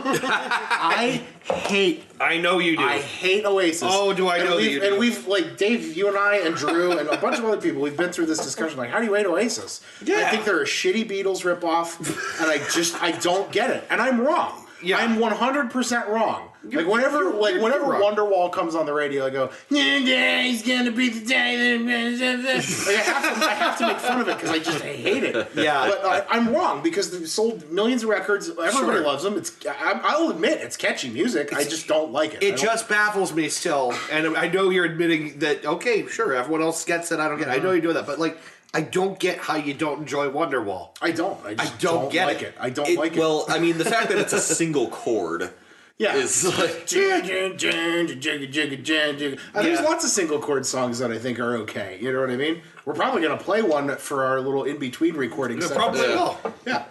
I know you do. I hate Oasis. Oh, do I And know that we've- you do. And we've like Dave, you and I, and Drew, and a bunch of other people. We've been through this discussion. Like, how do you hate Oasis? Yeah. I think they're a shitty Beatles ripoff, and I don't get it, and I'm wrong. Yeah. I'm 100% wrong. Like whenever you're wrong. Wonderwall comes on the radio, I go, "Yeah, he's gonna be the day." Like, I have to make fun of it because I hate it. Yeah. but I'm wrong because they've sold millions of records. Everybody Sure. loves them. I'll admit it's catchy music. I just don't like it. I It don't- just baffles me still, and I know you're admitting that. Okay, sure, everyone else gets it. I don't get it. I know you're doing that, but like, I don't get how you don't enjoy Wonderwall. I don't. I just don't get like it. I don't like it. Well, I mean, the fact that it's a single chord Yeah. is like There's lots of single chord songs that I think are okay. You know what I mean? We're probably going to play one for our little in-between recording set. Probably will. Yeah.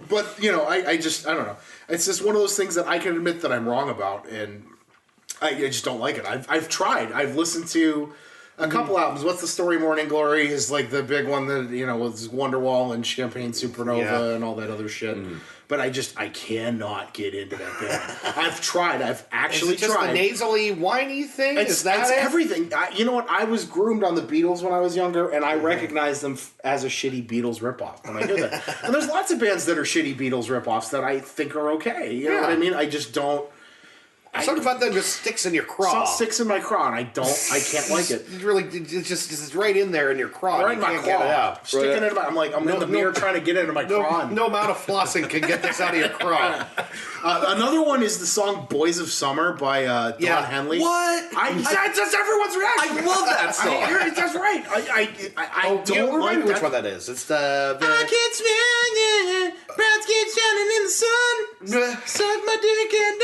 But, you know, I don't know. It's just one of those things that I can admit that I'm wrong about, and I just don't like it. I've tried. I've listened to a couple albums. What's the Story? Morning Glory is like the big one that, you know, was Wonderwall and Champagne Supernova and all that other shit. But I cannot get into that band. I've tried. I've actually Is it just tried. the nasally, whiny thing? It's everything. You know what? I was groomed on the Beatles when I was younger, and I recognized them as a shitty Beatles ripoff when I hear that. And there's lots of bands that are shitty Beatles ripoffs that I think are okay. You know what I mean? I just don't. Something about that just sticks in your craw. Something sticks in my craw, and I can't like it. It's really, it's right in there in your craw. Right in my can't get it craw. out. Sticking it in my. I'm like, I'm in the mirror trying to get it into my craw. No amount of flossing can get this out of your craw. Another one is the song "Boys of Summer" by Don Henley. what? That's just everyone's reaction. I love that song. That's right. I don't like which that. one that is. It's the I can smell it. Brown skin shining in the sun. Suck my dick and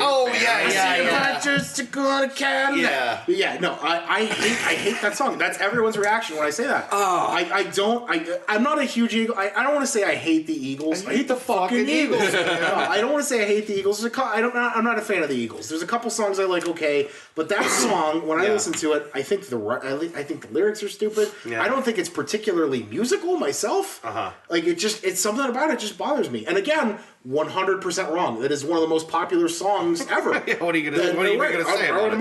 Oh yeah. Just to go on a Cadillac. Yeah. But yeah, no, I hate that song. That's everyone's reaction when I say that. I'm not a huge Eagle. I don't want to say I hate the Eagles. I hate the fucking Eagles. No, I don't want to say I hate the Eagles. I'm not a fan of the Eagles. There's a couple songs I like, okay, but that song, when I listen to it, I think the lyrics are stupid. Yeah. I don't think it's particularly musical myself. Like it's something about it just bothers me. And again, 100% wrong. That is one of the most popular songs ever. What are you gonna say? What am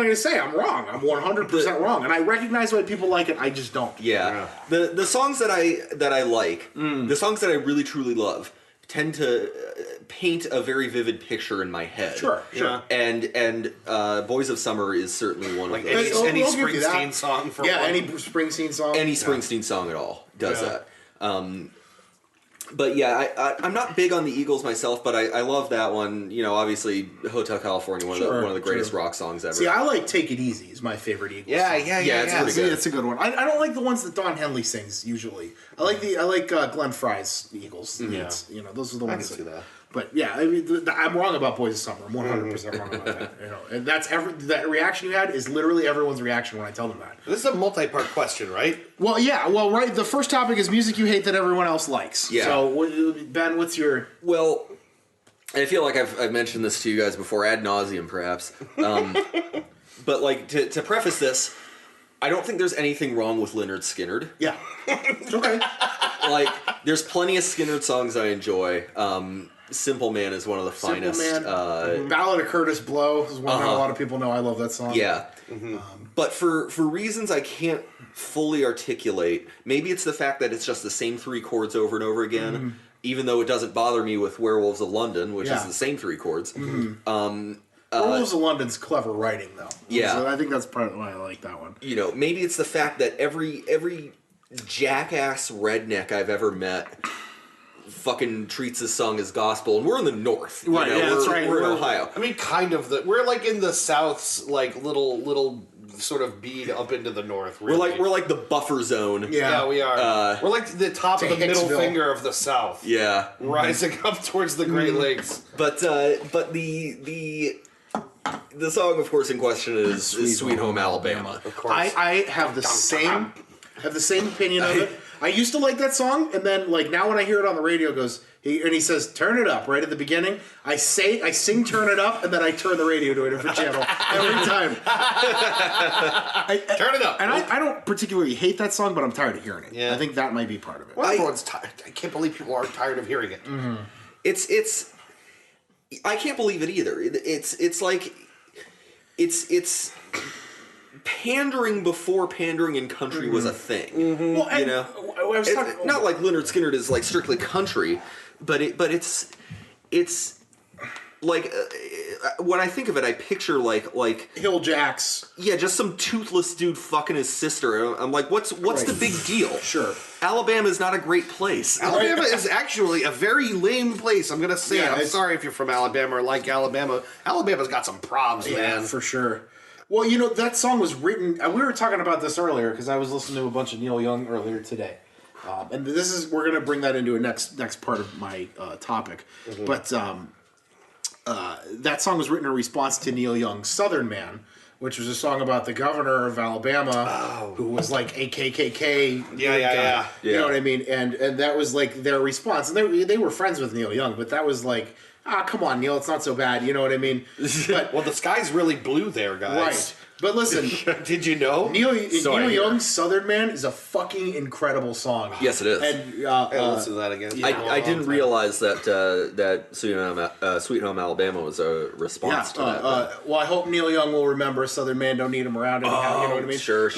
I gonna say? I'm wrong. I'm 100% wrong. And I recognize why people like it. I just don't. Yeah. The songs that I like, the songs that I really truly love, tend to paint a very vivid picture in my head. Sure. And Boys of Summer is certainly one of those. Any We'll give you that. Springsteen song for Yeah, one. any Springsteen song. Any Springsteen song at all does that. But yeah, I'm not big on the Eagles myself, but I love that one. You know, obviously Hotel California, one of the greatest rock songs ever. See, I like Take It Easy is my favorite Eagles Yeah, song. yeah, it's pretty See, good. it's a good one. I don't like the ones that Don Henley sings usually. I like Glenn Fry's Eagles. Yeah. Those are the I ones. can see that. But yeah, I mean, I'm wrong about Boys of Summer. I'm 100% wrong about that. You know, and that reaction you had is literally everyone's reaction when I tell them that. This is a multi-part question, right? Well, yeah. Well, right. The first topic is music you hate that everyone else likes. Yeah. So, Ben, what's your? Well, I feel like I've mentioned this to you guys before, ad nauseum, perhaps. But like to preface this, I don't think there's anything wrong with Lynyrd Skynyrd. Yeah. Okay. Like, there's plenty of Skynyrd songs I enjoy. Simple Man is one of the finest. Ballad of Curtis Blow is one that a lot of people know. I love that song. Yeah. But for reasons I can't fully articulate, maybe it's the fact that it's just the same three chords over and over again, even though it doesn't bother me with Werewolves of London, which is the same three chords. Werewolves of London's clever writing, though. Yeah. So I think that's part of why I like that one. You know, maybe it's the fact that every jackass redneck I've ever met fucking treats this song as gospel, and we're in the north, Right, you know, yeah, that's right. We're in Ohio. I mean, kind of. We're like in the South's like little sort of bead up into the north. Really. We're like the buffer zone. Yeah, we are. We're like the top of the middle Hicksville. finger of the South. Yeah. Rising up towards the Great Lakes. But the song, of course, in question is Sweet Home Alabama. Of course. I have the same opinion of it. I used to like that song, and then like now when I hear it on the radio, he says turn it up right at the beginning. I sing turn it up, and then I turn the radio to a different channel every time. Turn it up. And I don't particularly hate that song, but I'm tired of hearing it. Yeah. I think that might be part of it. Well, everyone's tired. I can't believe people are tired of hearing it. It's I can't believe it either. It's like it's pandering before pandering in country was a thing. Well, You know, I was talking, not like Lynyrd Skynyrd is like strictly country, but it's like when I think of it, I picture like Hill Jacks. yeah, just some toothless dude fucking his sister. I'm like, what's the big deal? Sure. Alabama is not a great place. Alabama is actually a very lame place. I'm gonna say. Yeah, I'm it's- sorry if you're from Alabama or like Alabama. Alabama's got some problems, Yeah, man. for sure. Well, that song was written. We were talking about this earlier because I was listening to a bunch of Neil Young earlier today, And this is we're gonna bring that into a next part of my topic, but that song was written in response to Neil Young's "Southern Man," which was a song about the governor of Alabama who was like a KKK guy. You know what I mean? And that was like their response. And they were friends with Neil Young, but that was like, come on, Neil, it's not so bad. You know what I mean? But, Well, the sky's really blue there, guys. right. But listen, Did you know? Neil Young's "Southern Man" is a fucking incredible song. Yes, it is. And Hey, listen to that again. I didn't realize that Sweet Home Alabama was a response to that. well, I hope Neil Young will remember "Southern Man." Don't need him around anyhow. You know what I mean? Sure.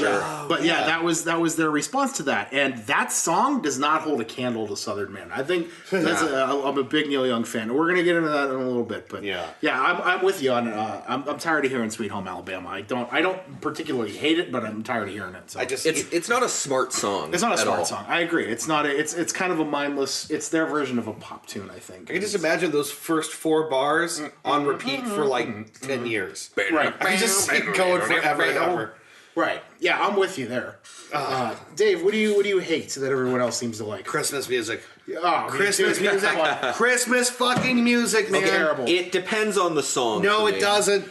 But that was their response to that, and that song does not hold a candle to "Southern Man." I think that's I'm a big Neil Young fan. We're gonna get into that in a little bit, but I'm with you on. I'm tired of hearing "Sweet Home Alabama." I don't particularly hate it, but I'm tired of hearing it. So. It's not a smart song. It's not a at smart all. song. I agree. It's not. It's kind of a mindless. It's their version of a pop tune. I think. I can just imagine those first 4 bars on repeat for like 10 years. Right. I can just see it going forever and ever. Right. Yeah, I'm with you there. Dave, what do you hate that everyone else seems to like? Christmas music. Oh, Christmas music. Christmas fucking music, man. Terrible. It depends on the song. No, for it me. doesn't.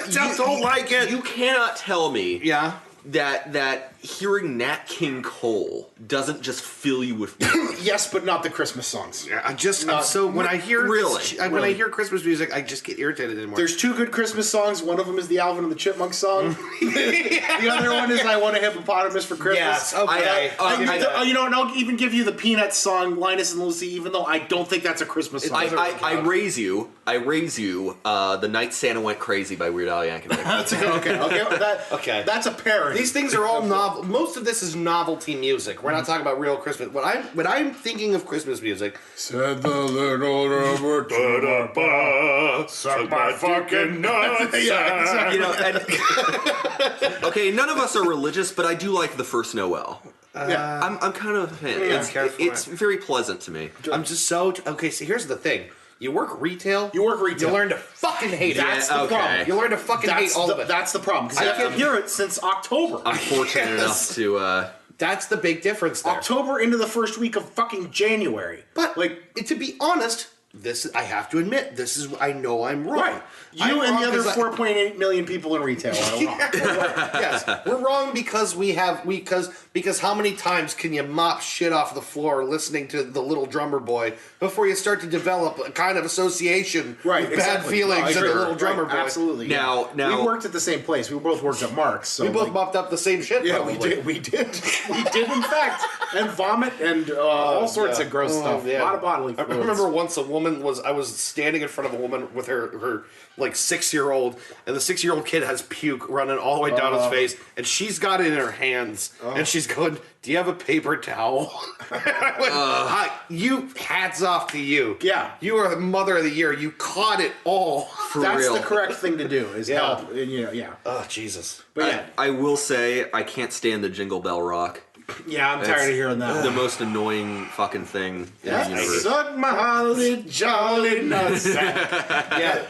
Just don't like it. You cannot tell me Yeah. that hearing Nat King Cole doesn't just fill you with Yes, but not the Christmas songs. When I hear Really? I hear Christmas music, I just get irritated anymore. There's 2 good Christmas songs. One of them is the Alvin and the Chipmunks song. The other one is "I Want a Hippopotamus for Christmas." Yes, okay. You know, and I'll even give you the Peanuts song "Linus and Lucy," even though I don't think that's a Christmas song. I raise you. The Night Santa Went Crazy by Weird Al Yankovic. That's okay. That's a parody. These things are all novel. Most of this is novelty music. We're not talking about real Christmas. When I'm thinking of Christmas music, Said the little rubber suck my fucking nuts. Yeah, exactly. You know, and okay, none of us are religious, but I do like the first Noel. Yeah. I'm kind of a fan. It's very pleasant to me. I'm just so okay. So here's the thing: you work retail. You learn to fucking hate it. That's the problem. You learn to fucking hate all of it. That's the problem. Because I can't hear it since October. I'm fortunate enough to. That's the big difference there. October into the first week of fucking January. But like, to be honest, I have to admit, I know I'm wrong. right. You and the other 4.8 million people in retail are wrong. Yes, we're wrong because because how many times can you mop shit off the floor listening to the Little Drummer Boy before you start to develop a kind of association with bad feelings of the Little Drummer Boy? Absolutely. Now- we worked at the same place. We both worked at Mark's. So We both mopped up the same shit. Yeah, probably. we did in fact, and vomit and all sorts of gross stuff. Yeah. A lot of bodily I fluids. remember once I was standing in front of a woman with her like 6-year-old, and the 6-year-old kid has puke running all the way down his face, and she's got it in her hands, and she's going, "Do you have a paper towel?" I went, you hats off to you. Yeah. You are the mother of the year. You caught it all. That's real. the correct thing to do. Is help. And, yeah. Oh Jesus. But yeah, I will say I can't stand the Jingle Bell Rock. yeah, I'm tired of hearing that. The most annoying fucking thing in the universe. Suck my holly jolly nutsack. Yeah,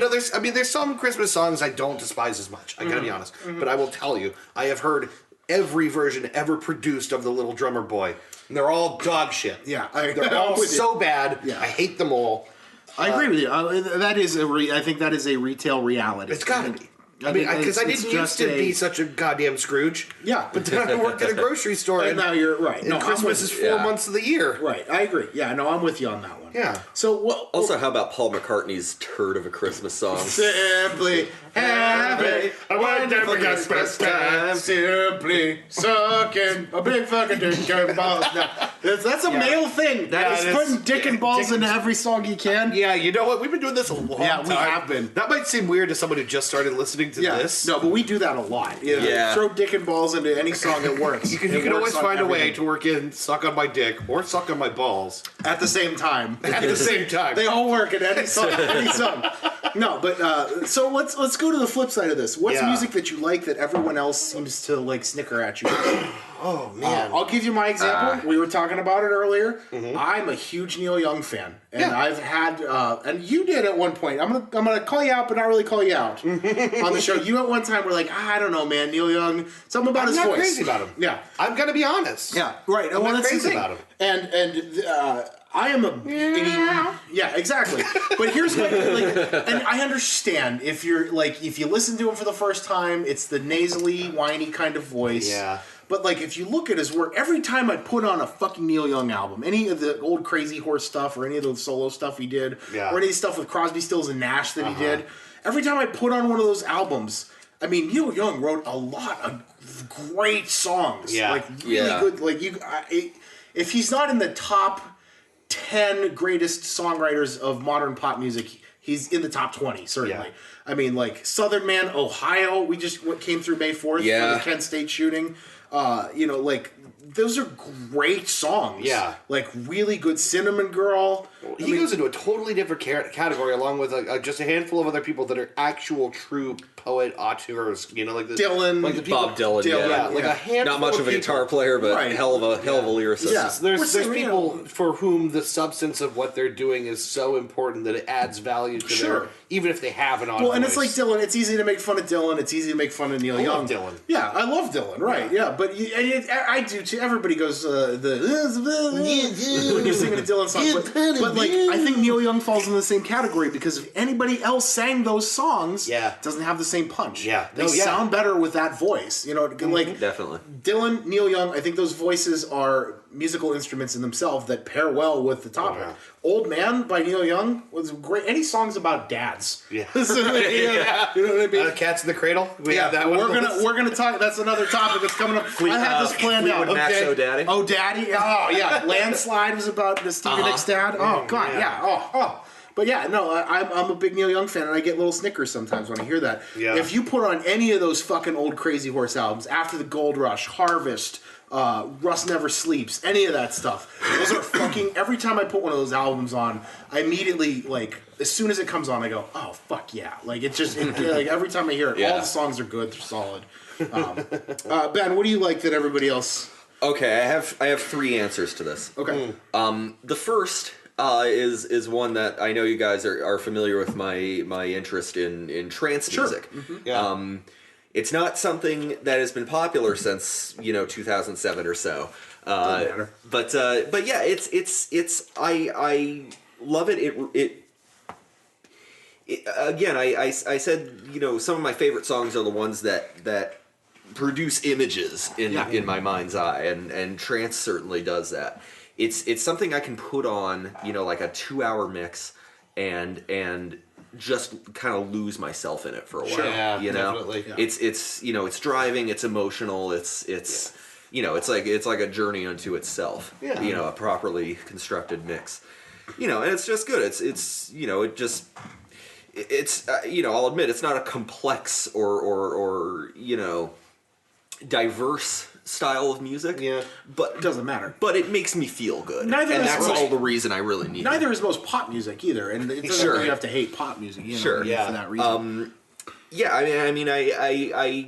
there's some Christmas songs I don't despise as much. I gotta be honest, but I will tell you, I have heard every version ever produced of the Little Drummer Boy, and they're all dog shit. Yeah, They're all so bad. Yeah. I hate them all. I agree with you. I think that is a retail reality. It's gotta be. I mean, because I didn't used to be such a goddamn Scrooge. Yeah, But then I worked at a grocery store, and now you're right. and Christmas is 4 months of the year. Right, I agree. Yeah, no, I'm with you on that one. Yeah. So what? Also, how about Paul McCartney's turd of a Christmas song? Simply happy, a wonderful Christmas time. Simply sucking a big fucking dick and balls. Now, that's a male thing. That is putting dick and balls into every song you can. Yeah, you know what? We've been doing this a long time. Yeah, we have been. That might seem weird to someone who just started listening to this. No, but we do that a lot. Yeah. Throw dick and balls into any song that works. You can It always works on find a way everything. to work in suck on my dick or suck on my balls at the same time. at the same time. They all work in any song. No, but so let's go to the flip side of this. What's Yeah. music that you like that everyone else seems to like snicker at you? Oh man. I'll give you my example. We were talking about it earlier. I'm a huge Neil Young fan, and Yeah. I've had, and you did at one point. I'm gonna call you out, but not really call you out on the show. You at one time were like, I don't know, man, Neil Young, something about I'm his not voice. crazy about him. Yeah, I'm gonna be honest. yeah, right. I'm Well, not that's the crazy thing. about him. And I am a yeah, exactly. But here's what, like, and I understand if you listen to him for the first time, it's the nasally, whiny kind of voice. Yeah. But like, if you look at his work, every time I put on a fucking Neil Young album, any of the old Crazy Horse stuff, or any of the solo stuff he did, Yeah. or any stuff with Crosby, Stills, and Nash that he did, every time I put on one of those albums, I mean, Neil Young wrote a lot of great songs. Yeah. Like really Yeah. good. Like if he's not in the top 10 greatest songwriters of modern pop music, he's in the top 20, certainly. Yeah. I mean, like Southern Man, Ohio, we just came through May 4th Yeah. for the Kent State shooting. Like, those are great songs. Yeah. Like, really good. Cinnamon Girl. He goes into a totally different category, along with just a handful of other people that are actual, true poet auteurs. You know, like the Dylan. like the people, Bob Dylan, yeah, like yeah. a handful. Not much of a people. guitar player, but Right. hell of a lyricist. Yeah. We're There's saying, people for whom the substance of what they're doing is so important that it adds value to Sure. their, even if they have an odd Well, and it's voice. like Dylan. It's easy to make fun of Dylan. It's easy to make fun of Neil I Young. love Dylan. Yeah, I love Dylan. Right? Yeah, but I do too. Everybody goes when you're singing a Dylan song. But like, I think Neil Young falls in the same category because if anybody else sang those songs, Yeah. it doesn't have the same punch. Yeah. they No, yeah. sound better with that voice. You know, like Definitely. Dylan, Neil Young. I think those voices are musical instruments in themselves that pair well with the topic. yeah. Old Man by Neil Young was great. Any songs about dads? Yeah. So, yeah. You know what I mean? Cats in the Cradle. We have that one. we're gonna talk. That's another topic that's coming up. I had this planned out. Fleetwood Mac's Oh Daddy. Oh, Daddy. Oh, yeah. Landslide was about the Stevie Nicks dad. Oh, God. Yeah. Oh. But yeah, no, I'm a big Neil Young fan, and I get little snickers sometimes when I hear that. Yeah. If you put on any of those fucking old Crazy Horse albums, After the Gold Rush, Harvest, Rust Never Sleeps, any of that stuff, those are fucking. Every time I put one of those albums on, I immediately, like, as soon as it comes on, I go, oh, fuck yeah. Like, it just, like, every time I hear it, Yeah. all the songs are good, they're solid. Ben, what do you like that everybody else? Okay, I have three answers to this. Okay. The first is one that I know you guys are familiar with my interest in trance music. Yeah. It's not something that has been popular since 2007 or so. Doesn't matter. But yeah, it's I love it. It again, I said some of my favorite songs are the ones that produce images in my mind's eye, and trance certainly does that. It's something I can put on like a 2-hour mix and just kind of lose myself in it for a while. Sure. Yeah, definitely. Yeah. It's driving, it's emotional, it's like a journey unto itself. Yeah. A properly constructed mix. And it's just good. I'll admit it's not a complex or diverse style of music. Yeah. But It doesn't matter. But it makes me feel good. Neither and is that's most- all the reason I really need it. Neither is most pop music either, and it doesn't Sure. mean you have to hate pop music. Sure. Yeah. For that reason. Yeah, I mean, I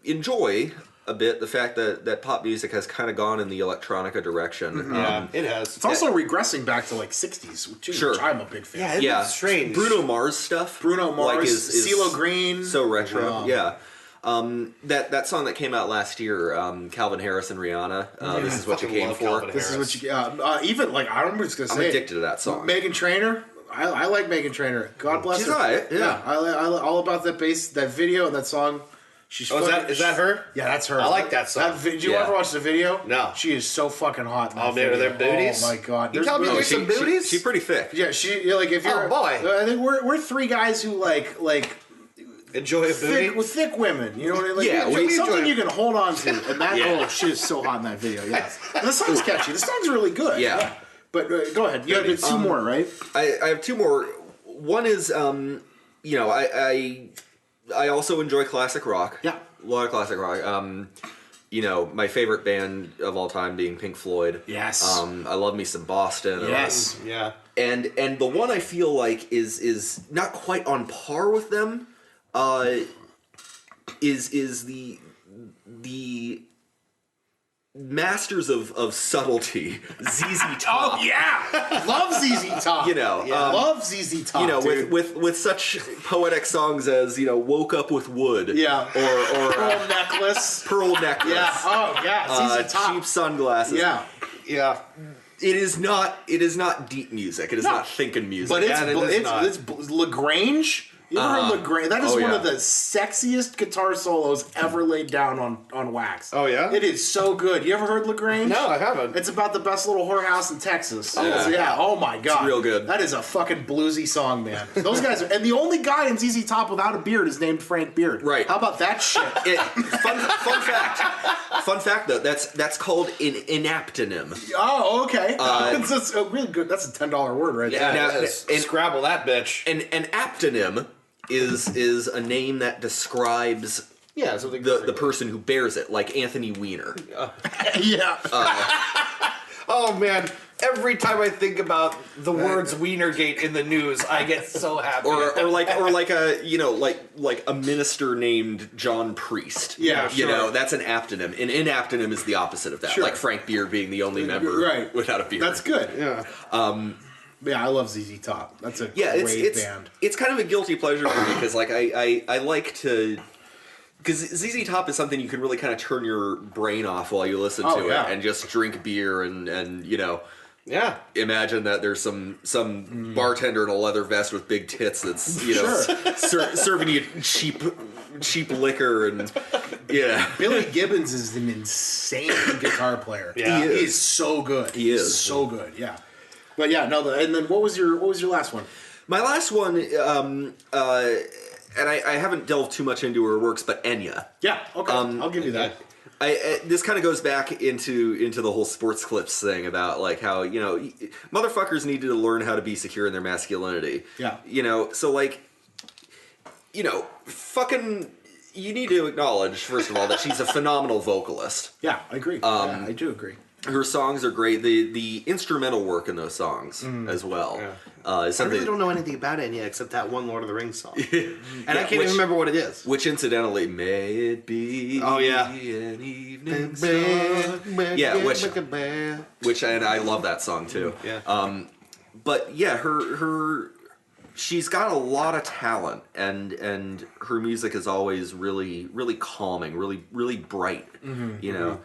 enjoy a bit the fact that pop music has kind of gone in the electronica direction. Yeah, it has. It's also regressing back to like '60s too, Sure. which I'm a big fan. Yeah, of. Yeah, It's strange. Bruno Mars stuff. Bruno Mars, is CeeLo Green, so retro. Wow. Yeah. That song that came out last year, Calvin Harris and Rihanna. This is what you fucking came love for. Calvin This is Harris. what you even like. I don't know what it's gonna I'm say. addicted to that song. Megan Trainor. I like Megan Trainor. God bless She's her. alright, yeah. I all about that bass, that video, and that song. She's Oh, is that her? Yeah, that's her. I like that song. Did you Yeah. ever watch the video? No. She is so fucking hot. In that Oh, man, are there video. booties? Oh my god. You There's tell me booties. there's some booties? She's pretty thick. Yeah, you're like if you're. Oh, boy. I think we're three guys who like Enjoy a booty. thick women. You know what I mean? Like, Yeah, you- we something enjoy you can hold on to, and that Yeah. she is so hot in that video. Yeah, and the song's catchy. The song's really good. Yeah. But go ahead. You have two more, right? I have two more. One is, I also enjoy classic rock. Yeah. A lot of classic rock. you know, my favorite band of all time being Pink Floyd. Yes. I love me some Boston. Yes. Yeah. And the one I feel like is not quite on par with them, is the masters of subtlety, ZZ Top. Oh yeah, love ZZ Top. You know, love ZZ Top. you know, dude. with such poetic songs as, you know, "Woke Up with Wood," Yeah. or Pearl Necklace. "Pearl Necklace," Yeah. Oh yeah, ZZ Top. "Cheap Sunglasses." Yeah. Yeah. It is not deep music. It is not thinking music. But not. it's LaGrange. You ever heard LaGrange? That is Oh, one yeah. of the sexiest guitar solos ever laid down on wax. Oh, yeah? It is so good. You ever heard LaGrange? No, I haven't. It's about the best little whorehouse in Texas. Yeah. Yeah. Oh my god. real good. That is a fucking bluesy song, man. Those guys are, and the only guy in ZZ Top without a beard is named Frank Beard. Right. How about that shit? Fun fact though, that's called an inaptonym. Oh, okay. It's just a really good. That's a $10 word right Yeah, there. Now, and- Scrabble that bitch. An aptonym is a name that describes Yeah, something the person who bears it, like Anthony Weiner. Yeah. Oh man, every time I think about the words Wienergate in the news, I get so happy. Or like a, you know, like a minister named John Priest. Yeah, You sure. know, that's an aptonym. An inaptonym is the opposite of that. Sure. Like Frank Beard being the only member Right. without a beard. That's good. yeah. Yeah, I love ZZ Top. That's a Yeah, great it's band. it's kind of a guilty pleasure for me because like I like to, because ZZ Top is something you can really kind of turn your brain off while you listen Oh, to yeah. it and just drink beer and you know, Yeah. imagine that there's some bartender in a leather vest with big tits that's, you know, serving you cheap liquor and yeah. Billy Gibbons is an insane guitar player. Yeah. He He is so good. He is. so good. Yeah, but yeah, no. And then what was your last one? My last one, and I haven't delved too much into her works, but Enya. Yeah, okay, I'll give you that. This kind of goes back into the whole sports clips thing about like how, you know, motherfuckers needed to learn how to be secure in their masculinity. Yeah. You know, so like, you know, fucking, you need to acknowledge first of all that she's a phenomenal vocalist. Yeah, I agree. Yeah, I do agree. Her songs are great. The instrumental work in those songs as well. Yeah. Is I something really don't know anything about Enya except that one Lord of the Rings song. And I can't which- even remember what it is. Which incidentally, may it be Oh, yeah. an evening star. Yeah, which and I love that song too. Yeah. But yeah, her she's got a lot of talent and her music is always really calming, really bright. You know.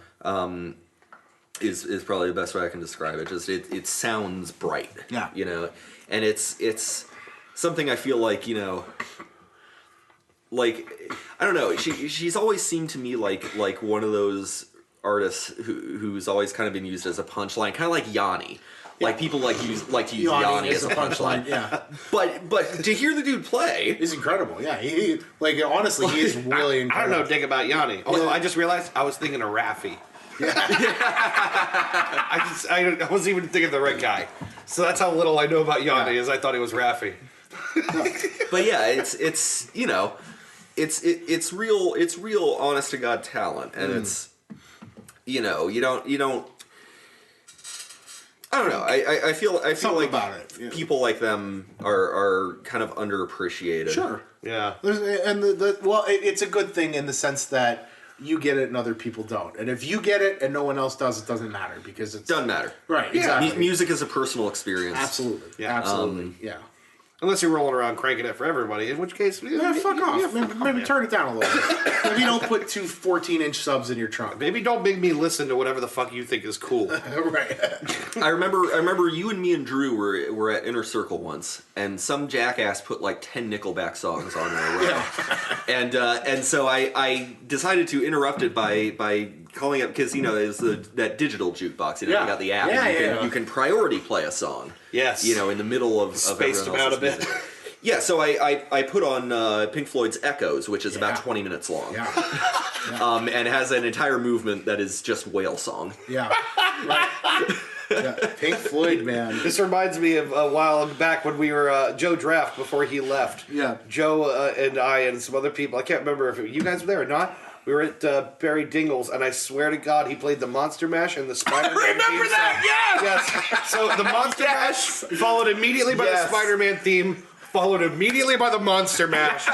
Is probably the best way I can describe it. Just it sounds bright. Yeah. You know, and it's something I feel like, you know, like I don't know. She's always seemed to me like one of those artists who's always kind of been used as a punchline, kind of like Yanni. Like people like to use Yanni as a punchline. Yeah, But to hear the dude play, he's incredible. Yeah, he like honestly, he is really I don't incredible. know dick about Yanni. Although I just realized I was thinking of Raffi. I wasn't even thinking of the right guy. So that's how little I know about Yanni, is I thought he was Raffi. but yeah, it's you know, it's real honest to God talent, and it's, you know, you don't. I don't know. I feel Something like about it, yeah. people like them are kind of underappreciated. Sure. Yeah. And it's a good thing in the sense that you get it and other people don't. And if you get it and no one else does, it doesn't matter because it's Doesn't matter. right. Yeah. Exactly. Music is a personal experience. Absolutely. Yeah. Absolutely. Yeah. Unless you're rolling around cranking it for everybody, in which case, Yeah, fuck off. Maybe turn it down a little bit. Maybe don't put two 14-inch subs in your trunk. Maybe don't make me listen to whatever the fuck you think is cool. Right. I remember you and me and Drew were at Inner Circle once, and some jackass put like 10 Nickelback songs on there. And so I decided to interrupt it by calling up, because you know there's that digital jukebox. You know, Yeah. you got the app. Yeah, and you can priority play a song. Yes. You know, in the middle of Spaced them everyone out a else's bit. music. Yeah, so I put on Pink Floyd's Echoes, which is about 20 minutes long. Yeah. And has an entire movement that is just whale song. Yeah. Right. Yeah. Pink Floyd, man. This reminds me of a while back when we were Joe Draft before he left. Yeah. Joe and I and some other people. I can't remember if you guys were there or not. We were at Barry Dingle's, and I swear to God, he played the Monster Mash and the Spider-Man remember theme that, song. Yes! So the Monster Mash followed immediately by the Spider-Man theme, followed immediately by the Monster Mash,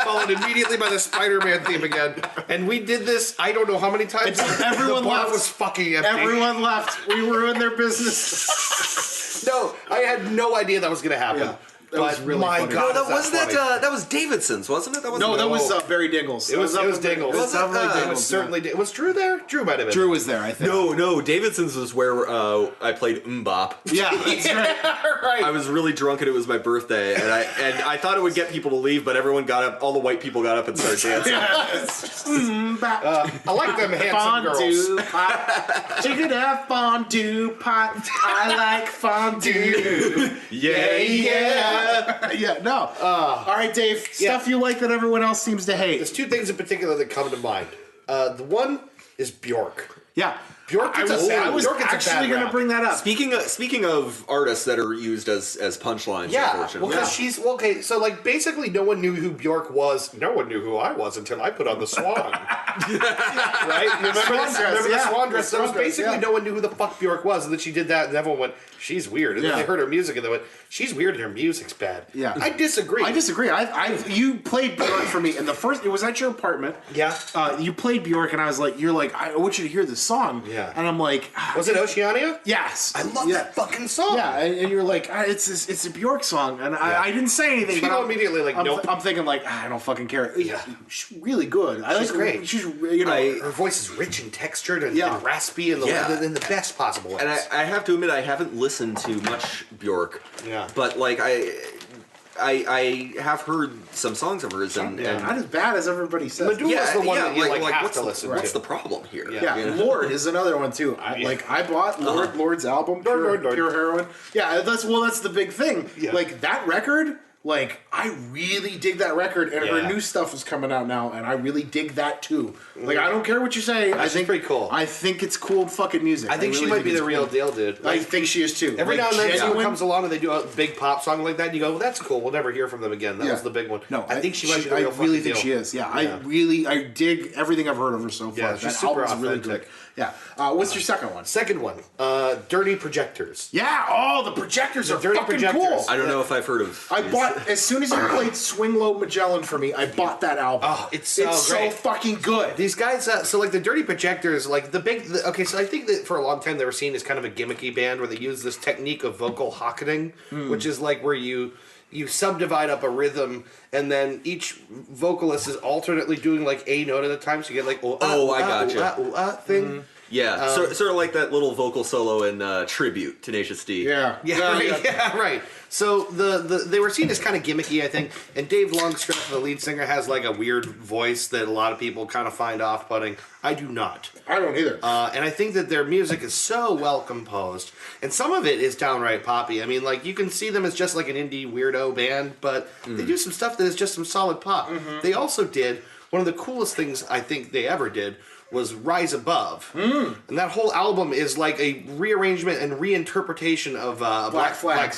followed immediately by the Spider-Man theme again. And we did this, I don't know how many times. Everyone the bar left. was fucking empty. Everyone left. We ruined their business. No, I had no idea that was going to happen. Yeah. That was But really my funny. God, No, is that wasn't funny. that was Davidson's, wasn't it? That wasn't No, that was Barry Dingle's. It was Dingle's. It was Was it? definitely It was It Dingle's. was certainly. Was Drew there? Drew might have been. Drew was there, I think. No, Davidson's was where I played Mbop. Yeah, that's right. Right. I was really drunk and it was my birthday, and I thought it would get people to leave, but everyone got up. All the white people got up and started dancing. I like them handsome girls. Fondue pot. Chicken have fondue pot. I like fondue. Yeah, Yeah, no. All right, Dave. Stuff you like that everyone else seems to hate. There's two things in particular that come to mind. The one is Bjork. Yeah. Bjork I gets a was, bad- I was Bjork gets a actually bad going to rap. bring that up. Speaking of artists that are used as punchlines, Yeah, well, unfortunately. because she's okay. So, like, basically, no one knew who Bjork was. No one knew who I was until I put on the swan. Right? You remember, Swan dress, remember the yeah. swan dress? The So it was swan dress, basically yeah. no one knew who the fuck Bjork was, and then she did that, and everyone went, "She's weird." And then Yeah. they heard her music, and they went, "She's weird, and her music's bad." Yeah. I disagree. I disagree. You played Bjork for me, and the first, it was at your apartment. Yeah. You played Bjork, and I was like, you're like, I want you to hear this song. Yeah. And I'm like, Was it Oceania? yes. I love that fucking song. Yeah, and you're like, it's a Bjork song, and I didn't say anything. People but I'm- immediately like, I'm, nope. I'm thinking like, I don't fucking care. Yeah. She's really good. I She's like great. She's you know. Her voice is rich and textured and, Yeah. and raspy in the, Yeah. in the best possible ways. And I have to admit, I haven't listened to much Bjork. Yeah. But like I have heard some songs of hers, and Not as bad as everybody says. Medulla- That's the one that you, like, have what's to the, listen what's to. the problem here? Yeah. Yeah, Lord is another one too. I bought Lord's album, Pure Heroin. Yeah, that's the big thing. Yeah. Like that record, like I really dig that record, and her Yeah. new stuff is coming out now, and I really dig that too. Like I don't care what you say. I she's think pretty cool. I think it's cool fucking music. I think she really might be it's the real cool. deal, dude. I think she is too. Every Like, now and then someone genuine- comes along and they do a big pop song like that, and you go, well, that's cool. We'll never hear from them again. That Yeah. was the big one. No, I think she might be the I real really fucking think deal. she is. Yeah, Yeah. I dig everything I've heard of her so far. Yeah, she's that super album's really authentic. good. Yeah. What's your second one? Second one, Dirty Projectors. Yeah. Oh, the projectors are Dirty fucking Projectors. cool. I don't know if I've heard of. I bought as soon as you played Swing Low Magellan for me. I bought that album. Oh, it's so so great. fucking good. These guys, so like the Dirty Projectors, like okay, so I think that for a long time they were seen as kind of a gimmicky band where they use this technique of vocal hocketing, which is like where you subdivide up a rhythm and then each vocalist is alternately doing like a note at a time, so you get like I gotcha. thing. Yeah, sort of like that little vocal solo in Tribute, Tenacious D. Yeah. Yeah, right. So they were seen as kind of gimmicky, I think. And Dave Longstreth, the lead singer, has like a weird voice that a lot of people kind of find off-putting. I do not. I don't either. And I think that their music is so well composed, and some of it is downright poppy. I mean, like you can see them as just like an indie weirdo band, but they do some stuff that is just some solid pop. They also did one of the coolest things I think they ever did was Rise Above, and that whole album is like a rearrangement and reinterpretation of Black Flag.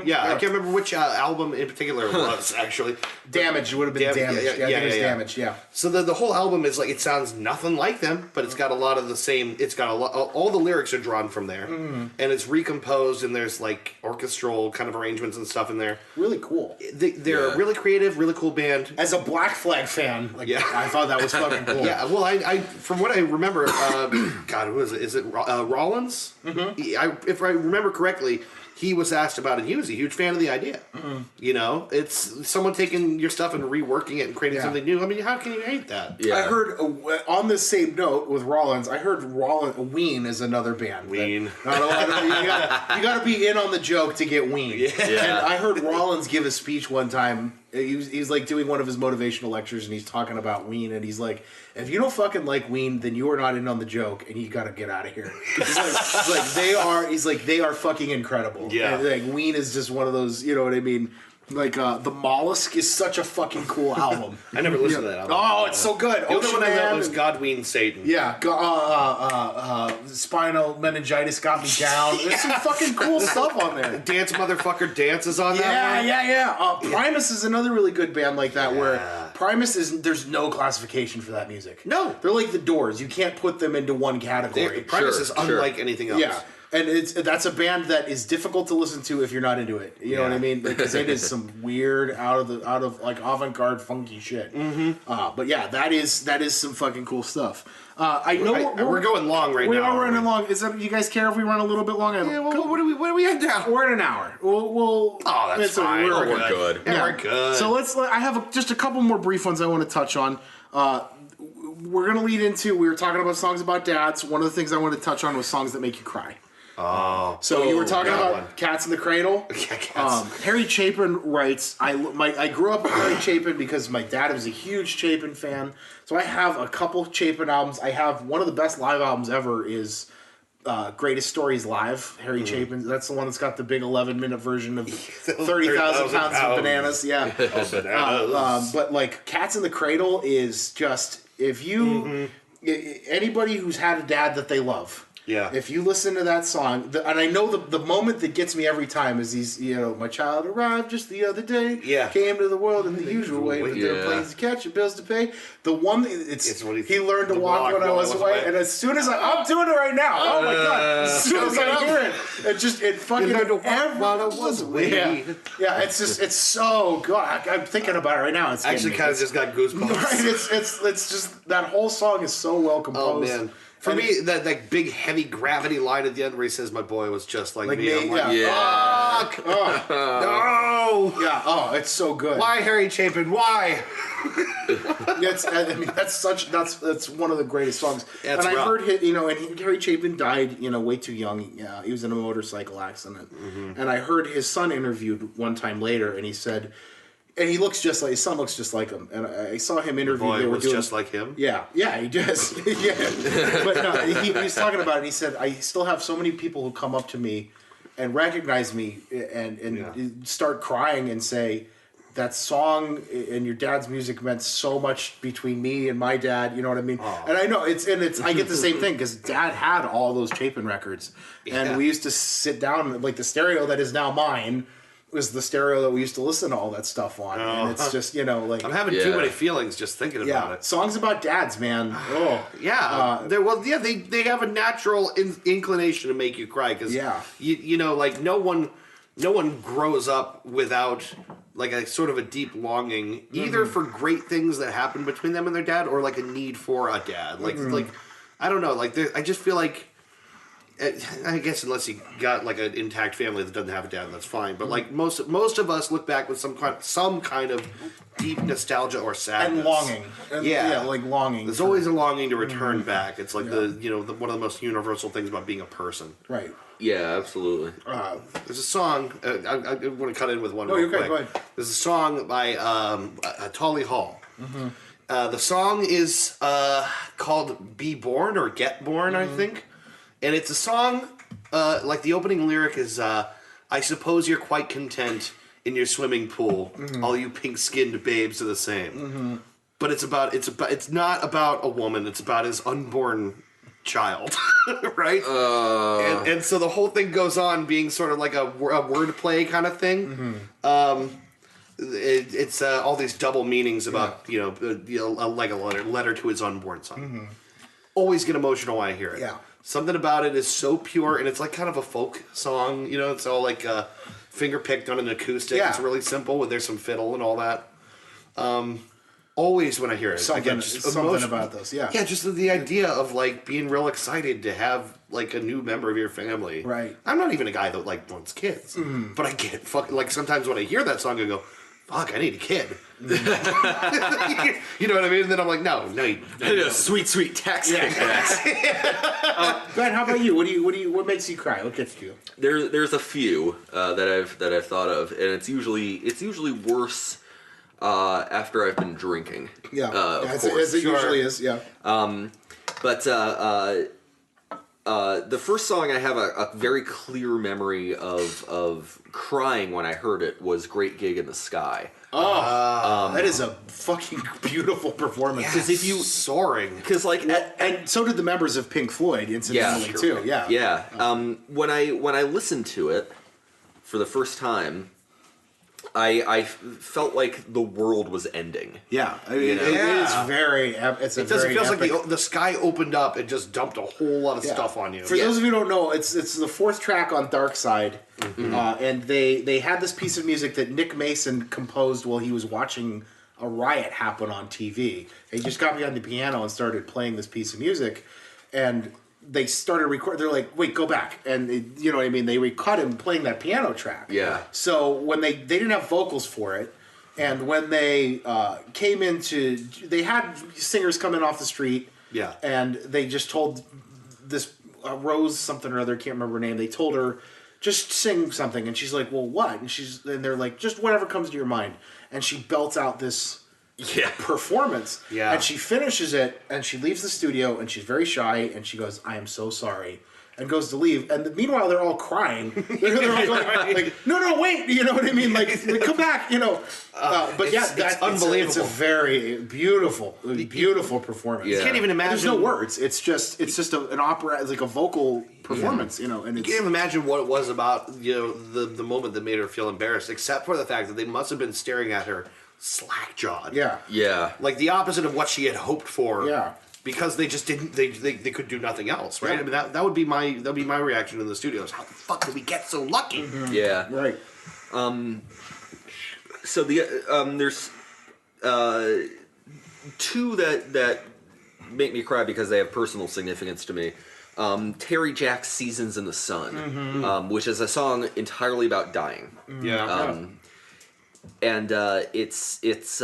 Yeah, I can't remember which album in particular it was actually. Damage. It would have been Damaged. I think it was Damaged. Yeah. So the whole album is like, it sounds nothing like them, but it's got a lot of the same. It's got all the lyrics are drawn from there, and it's recomposed, and there's like orchestral kind of arrangements and stuff in there. Really cool. They're a really creative, really cool band. As a Black Flag fan, like Yeah. I thought that was fucking cool. Yeah, well, I from what I remember, God, who is it? Is it Rollins? If I remember correctly, he was asked about it. He was a huge fan of the idea. You know, it's someone taking your stuff and reworking it and creating Yeah. something new. I mean, how can you hate that? Yeah. I heard on the same note with Rollins. I heard Ween is another band. Ween. Not a lot of, you got to be in on the joke to get Ween. Yeah. And I heard Rollins give a speech one time. He's like doing one of his motivational lectures, and he's talking about Ween, and he's like, "If you don't fucking like Ween, then you are not in on the joke, and you got to get out of here." He's like they are. He's like they are fucking incredible. Yeah. And like Ween is just one of those. You know what I mean? Like the Mollusk is such a fucking cool album. I never listened to that album. Oh, it's so good. The only one I know was and- Godween Satan. Yeah, spinal meningitis got me down. There's some fucking cool stuff on there. Dance Motherfucker Dances on that one. Yeah. Primus is another really good band like that where Primus is there's no classification for that music. No. They're like the Doors. You can't put them into one category. Primus Sure, is sure. unlike anything else. Yeah, and that's a band that is difficult to listen to if you're not into it. You know what I Yeah. mean? Because it is some weird out of like avant-garde funky shit. But yeah, that is some fucking cool stuff. I know We're going long right we now. are running long. Is that you guys care if we run a little bit long? Yeah, well, what are we at now? We're at an hour. We'll Oh, that's fine. We're good. Yeah, we're good. So I have just a couple more brief ones I want to touch on. We're gonna lead into. We were talking about songs about dads. One of the things I wanted to touch on was songs that make you cry. Oh. So you were talking that about one. Cats in the Cradle. Yeah, Cats. Harry Chapin writes. I grew up with Harry Chapin because my dad was a huge Chapin fan. So I have a couple Chapin albums. I have one of the best live albums ever is Greatest Stories Live. Harry Chapin. That's the one that's got the big 11-minute version of 30,000 pounds of bananas. Yeah. Bananas. But like Cats in the Cradle is just if you anybody who's had a dad that they love. Yeah. If you listen to that song, and I know the moment that gets me every time is these, my child arrived just the other day. Yeah. Came to the world in the usual way, but there are Yeah. planes to catch and bills to pay. The one, it's when he learned to walk when I was away, and as soon as I'm doing it right now. Oh my god! As soon as I hear it, it fucking learned to walk while I was away. Yeah, it's so good. I'm thinking about it right now. It's I actually kind of just got goosebumps. right. It's just that whole song is so well Oh composed. man. For me, that big heavy gravity line at the end where he says, "My boy was just like me." I'm like, Yeah. fuck! Oh. No! Yeah. Oh, it's so good. Why Harry Chapin? Why? That's one of the greatest songs. Yeah, and it's I rough. heard and Harry Chapin died, way too young. Yeah, he was in a motorcycle accident. And I heard his son interviewed one time later, and he said, and he looks just like his son looks just like him. And I saw him interviewed. Boy They were was doing, just like him. Yeah, he does. Yeah, but no, he was talking about it. And he said, I still have so many people who come up to me and recognize me and start crying and say, that song and your dad's music meant so much between me and my dad. You know what I mean? Oh. And I know I get the same thing because Dad had all those Chapin records, and we used to sit down like the stereo that is now mine was the stereo that we used to listen to all that stuff on, and it's just like I'm having too many feelings just thinking about it. songs about dads, man. Oh Yeah, they have a natural inclination to make you cry because like no one grows up without like a sort of a deep longing either for great things that happen between them and their dad or like a need for a dad. Like I don't know, like I just feel like. I guess unless you got like an intact family that doesn't have a dad, that's fine. But like most of us look back with some kind of deep nostalgia or sadness and longing. Like longing. There's always a longing to return back. It's like one of the most universal things about being a person. Right. Yeah, absolutely. There's a song. I want to cut in with one. No, real you're okay. quick. Go ahead. There's a song by Tolly Hall. The song is called "Be Born" or "Get Born," I think. And it's a song, like the opening lyric is, I suppose you're quite content in your swimming pool. All you pink-skinned babes are the same. But it's not about a woman. It's about his unborn child, right? And so the whole thing goes on being sort of like a wordplay kind of thing. It's all these double meanings about like a letter to his unborn son. Always get emotional when I hear it. Yeah. Something about it is so pure, and it's like kind of a folk song. It's all like finger picked on an acoustic. Yeah. It's really simple, with there's some fiddle and all that. Always when I hear it, Something emotion- about those. Yeah. Yeah, just the idea of like being real excited to have like a new member of your family. Right. I'm not even a guy that like wants kids, but I get like sometimes when I hear that song, I go, "Fuck, I need a kid." You know what I mean? And then I'm like, no, Sweet text. Ben, how about you? What makes you cry? What gets you? There's a few that I've thought of, and it's usually worse after I've been drinking. Yeah, of as course. it usually is. Yeah. But the first song I have a very clear memory of crying when I heard it was "Great Gig in the Sky." That is a fucking beautiful performance. Because if you soaring, because like and so did the members of Pink Floyd, incidentally too. Yeah. Yeah. When I listened to it for the first time, I felt like the world was ending. Yeah, I mean, You know? it is Yeah. very. It's a It does. It very feels epic. like the sky opened up and just dumped a whole lot of stuff on you. For those of you who don't know, it's the fourth track on Dark Side, and they had this piece of music that Nick Mason composed while he was watching a riot happen on TV. He just got behind the piano and started playing this piece of music, and they started record. They're like, "Wait, go back," and you know what I mean. They recut him playing that piano track. Yeah. So when they didn't have vocals for it. And when they came into, they had singers come in off the street. Yeah. And they just told this Rose something or other, can't remember her name. They told her, just sing something, and she's like, "Well, what?" And they're like, "Just whatever comes to your mind." And she belts out this performance. Yeah. And she finishes it, and she leaves the studio, and she's very shy, and she goes, "I am so sorry." And goes to leave, and meanwhile they're all crying. They're all going, like, no, wait, you know what I mean? Like come back, you know. But yeah, it's unbelievable. It's a very beautiful performance. Yeah. You can't even imagine. There's no words. It's just an opera, it's like a vocal performance, you know. And You it's can't even imagine what it was about, you know, the moment that made her feel embarrassed, except for the fact that they must have been staring at her slack-jawed. yeah, Yeah. Like the opposite of what she had hoped for. Yeah. Because they just didn't. They could do nothing else, right? Yeah. I mean, that would be my reaction in the studios. How the fuck did we get so lucky? Yeah. right. So there's two that make me cry because they have personal significance to me. Terry Jack's "Seasons in the Sun," which is a song entirely about dying. Yeah. And it's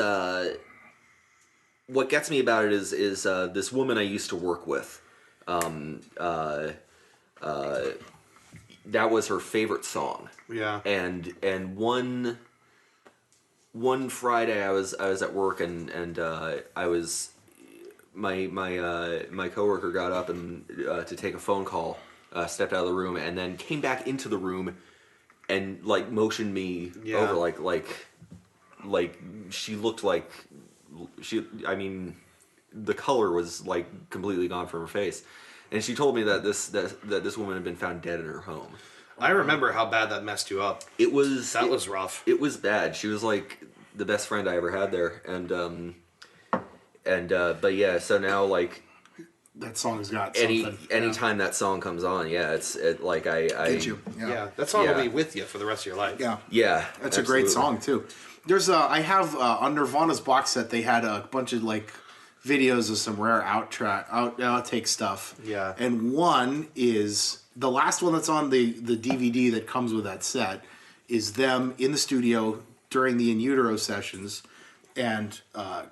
what gets me about it is this woman I used to work with. That was her favorite song. Yeah. And one Friday I was at work and I was my coworker got up and to take a phone call, stepped out of the room and then came back into the room and like motioned me over like she looked like the color was like completely gone from her face, and she told me that this woman had been found dead in her home. I remember how bad that messed you up. It was was rough. It was bad. She was like the best friend I ever had there, but yeah. So now like That song's got something. anytime that song comes on, yeah, like I Get you. Yeah. That song will Yeah. be with you for the rest of your life. Yeah. yeah. That's a great absolutely. song too. There's I have on Nirvana's box set. They had a bunch of like videos of some rare outtake stuff. Yeah. And one is the last one that's on the DVD that comes with that set is them in the studio during the In Utero sessions, and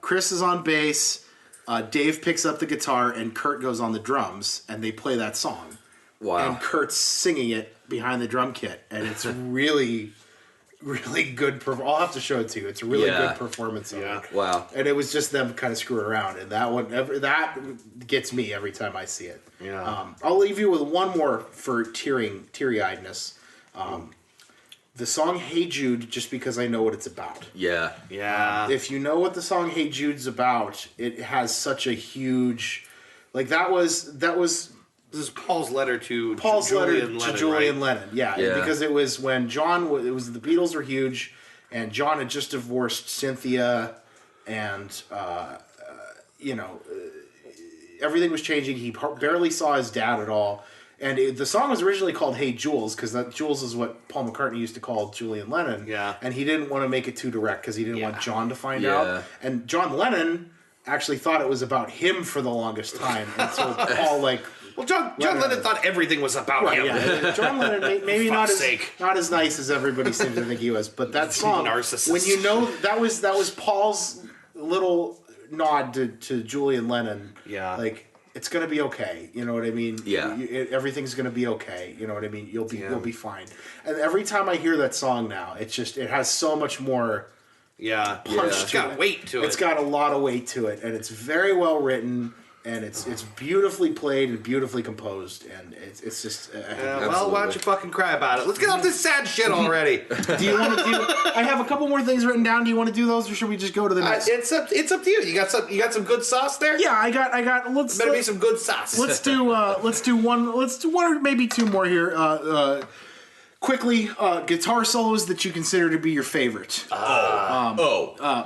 Chris is on bass, Dave picks up the guitar, and Kurt goes on the drums, and they play that song. Wow. And Kurt's singing it behind the drum kit, and it's really, really good. I'll have to show it to you. It's a really Yeah. good performance of Yeah. it. Wow. And it was just them kind of screwing around, and that gets me every time I see it. Yeah. I'll leave you with one more for teary-eyedness. The song "Hey Jude," just because I know what it's about. Yeah. Yeah. If you know what the song "Hey Jude's" about, it has such a huge, like that was This is Paul's letter to Paul's Julian letter Lennon, to Julian right? Lennon. Yeah, Yeah. because it was when John it was the Beatles were huge, and John had just divorced Cynthia, and everything was changing. He barely saw his dad at all. And the song was originally called "Hey Jules" because that Jules is what Paul McCartney used to call Julian Lennon. Yeah. And he didn't want to make it too direct because he didn't want John to find Yeah. out. And John Lennon actually thought it was about him for the longest time. And so Paul Well, John Lennon thought everything was about him. yeah, John Lennon maybe not fuck's as sake. not as nice as everybody seems to think he was, but that song, narcissist. when you know that was Paul's little nod to Julian Lennon. Yeah. like it's gonna be okay. You know what I mean? Yeah. Everything's gonna be okay. You know what I mean? You'll be fine. And every time I hear that song now, it has so much more. Yeah. Punch It's to got it. weight to it. It's got a lot of weight to it, and it's very well written. And it's beautifully played and beautifully composed, and it's just. well, why don't you fucking cry about it? Let's get off this sad shit already. Do you want to do? I have a couple more things written down. Do you want to do those, or should we just go to the next? It's up to you. You got some good sauce there? Yeah, I got. Let's Better be some good sauce. let's do one or maybe two more here. Quickly, guitar solos that you consider to be your favorite.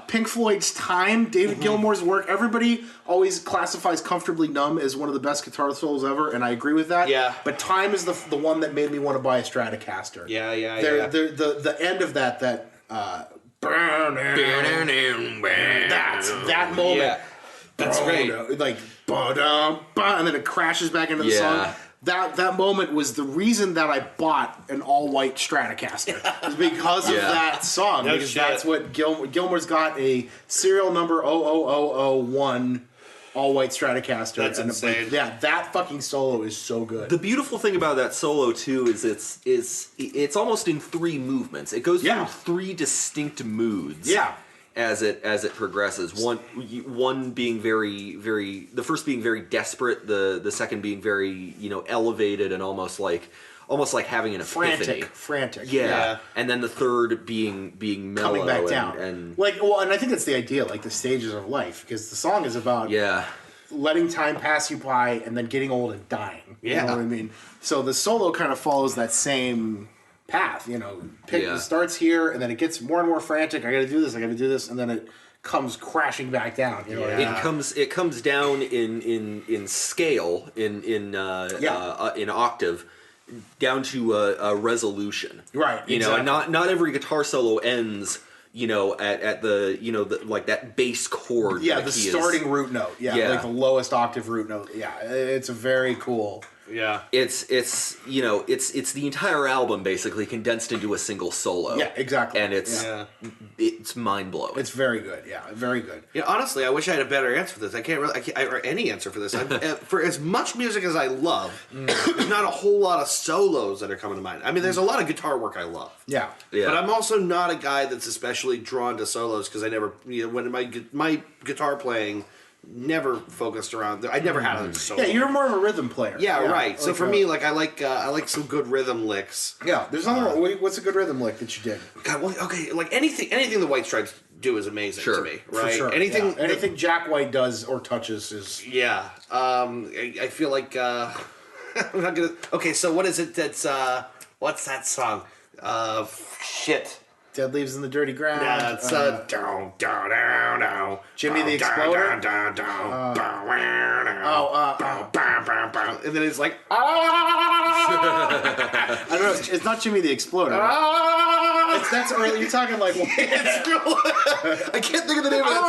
Pink Floyd's Time, David Gilmour's work. Everybody always classifies Comfortably Numb as one of the best guitar solos ever, and I agree with that. Yeah. But Time is the one that made me want to buy a Stratocaster. Yeah. The end of that that moment. Yeah. That's great. Like, ba-dum, ba, and then it crashes back into the song. That moment was the reason that I bought an all-white Stratocaster. It was because of that song. No because shit. that's what Gilmour's got, a serial number 00001 all-white Stratocaster. That's and insane. That fucking solo is so good. The beautiful thing about that solo too is it's almost in 3 movements. It goes through 3 distinct moods. Yeah. As it progresses, one being very the first being very desperate, the second being very elevated and almost like having an epiphany. Frantic. Yeah. And then the third being mellow Coming back down. and and I think that's the idea, like the stages of life, because the song is about letting time pass you by and then getting old and dying. You know what I mean? So the solo kind of follows that same path, It starts here and then it gets more and more frantic. I gotta do this, and then it comes crashing back down. You know what I mean? it comes down in scale in octave down to a resolution. Right. Exactly. Not every guitar solo ends at the like that bass chord. Yeah, the starting root note. Yeah, like the lowest octave root note. Yeah, it's a very cool. Yeah. It's the entire album basically condensed into a single solo. Yeah, exactly. And it's mind blowing. It's very good. Yeah, very good. Yeah, honestly, I wish I had a better answer for this. I can't or any answer for this. For as much music as I love, there's not a whole lot of solos that are coming to mind. I mean, there's a lot of guitar work I love. Yeah. But I'm also not a guy that's especially drawn to solos because I never, when my guitar playing never focused around. I never had a solo. Yeah, you're more of a rhythm player. Yeah, right. So for me, like I like some good rhythm licks. Yeah, there's nothing. What's a good rhythm lick that you did? God, well, okay, like anything the White Stripes do is amazing to me, right? For sure. Anything Jack White does or touches is. Yeah. I feel like I'm not gonna. Okay, so what is it? That's what's that song? Shit. Dead Leaves in the Dirty Ground. Yeah, it's down, down, down, down. Jimmy the Exploder. Down, down, down, and then it's like I don't know. It's not Jimmy the Exploder. That's early. You're talking like. It's real. I can't think of the name of that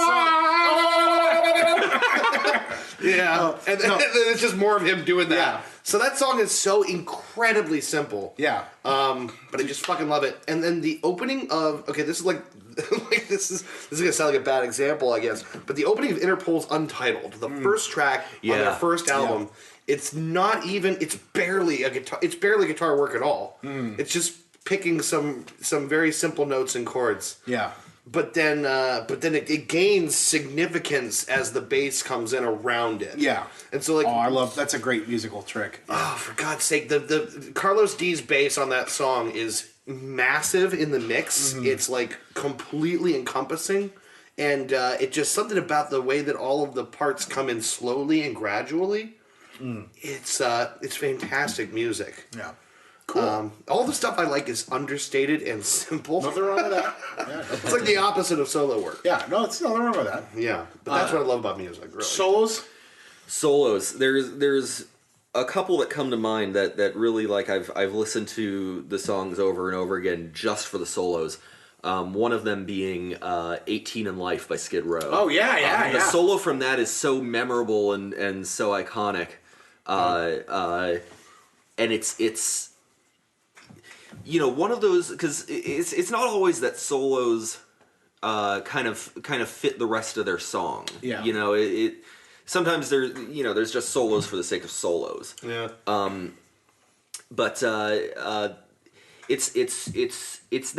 song. Yeah, and then it's just more of him doing that. Yeah. So that song is so incredibly simple. Yeah. But I just fucking love it. And then the opening of this is like this is gonna sound like a bad example, I guess. But the opening of Interpol's Untitled, the first track on their first album, it's not even. It's barely a guitar. It's barely guitar work at all. It's just picking some very simple notes and chords. Yeah. But then it gains significance as the bass comes in around it. Yeah. And so that's a great musical trick. Oh, for God's sake, the Carlos D's bass on that song is massive in the mix. It's like completely encompassing, and it just something about the way that all of the parts come in slowly and gradually. It's fantastic music. Yeah. Cool. All the stuff I like is understated and simple. Nothing wrong with that. Yeah, It's like the opposite of solo work. yeah, no, it's nothing wrong with that. Yeah, but that's what I love about music. Really. Solos. There's a couple that come to mind that really like I've listened to the songs over and over again just for the solos. One of them being 18 in Life by Skid Row. Oh yeah. The solo from that is so memorable and so iconic. And it's one of those, because it's not always that solos kind of fit the rest of their song. Yeah. It sometimes there's just solos for the sake of solos. Yeah. But it's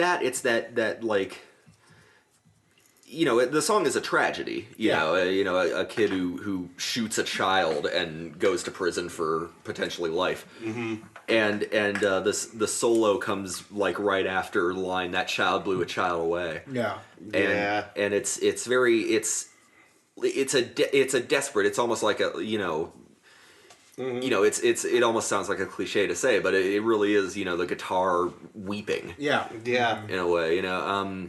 that like, the song is a tragedy. You know, a kid who shoots a child and goes to prison for potentially life. Mm-hmm. And the solo comes like right after the line, "That child blew a child away." Yeah. And it's a desperate. It's almost like you know, it almost sounds like a cliche to say, but it really is, you know, the guitar weeping. Yeah. Yeah. In a way, you know.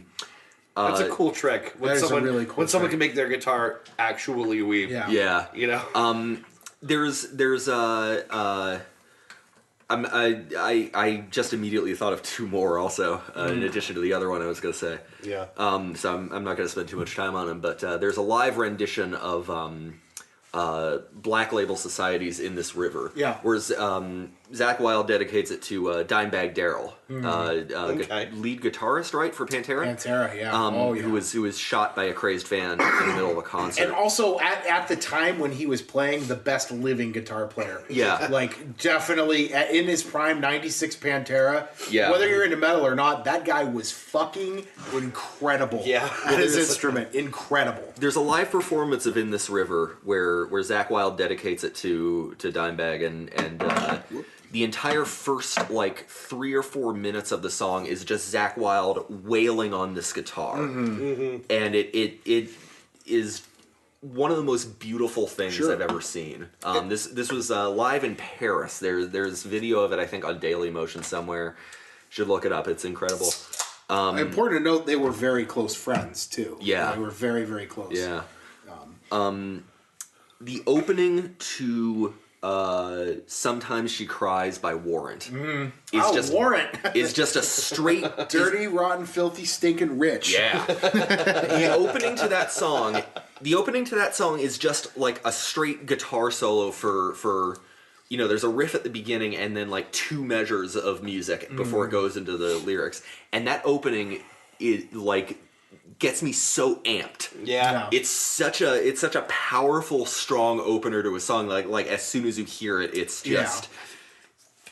That's a cool trick. When that is a someone really cool when someone trick. can make their guitar actually weep. Yeah. Yeah. You know? I just immediately thought of two more also, in addition to the other one I was going to say. Yeah. So I'm not going to spend too much time on them, but there's a live rendition of Black Label Society's In This River. Yeah. Where Zach Wilde dedicates it to Dimebag Darrell, Okay. lead guitarist, right, for Pantera? Pantera, yeah. Who was shot by a crazed fan in the middle of a concert. And also at the time when he was playing, the best living guitar player. Yeah. Like definitely in his prime, 96 Pantera. Yeah. Whether you're into metal or not, that guy was fucking incredible. Yeah. With his instrument, incredible. There's a live performance of In This River where Zach Wilde dedicates it to Dimebag, and the entire first like 3 or 4 minutes of the song is just Zach Wilde wailing on this guitar, and it is one of the most beautiful things Sure. I've ever seen. This was live in Paris. There's video of it, I think, on Daily Motion somewhere. Should look it up. It's incredible. Important to note, they were very close friends too. Yeah. They were very, very close. Yeah. The opening to Sometimes She Cries by Warrant Warrant. is just a straight Dirty, rotten, filthy, stinking rich. yeah. The opening to that song is just like a straight guitar solo for you know, there's a riff at the beginning and then like 2 measures of music before it goes into the lyrics. And that opening is like gets me so amped. Yeah. It's such a powerful, strong opener to a song. Like as soon as you hear it, it's just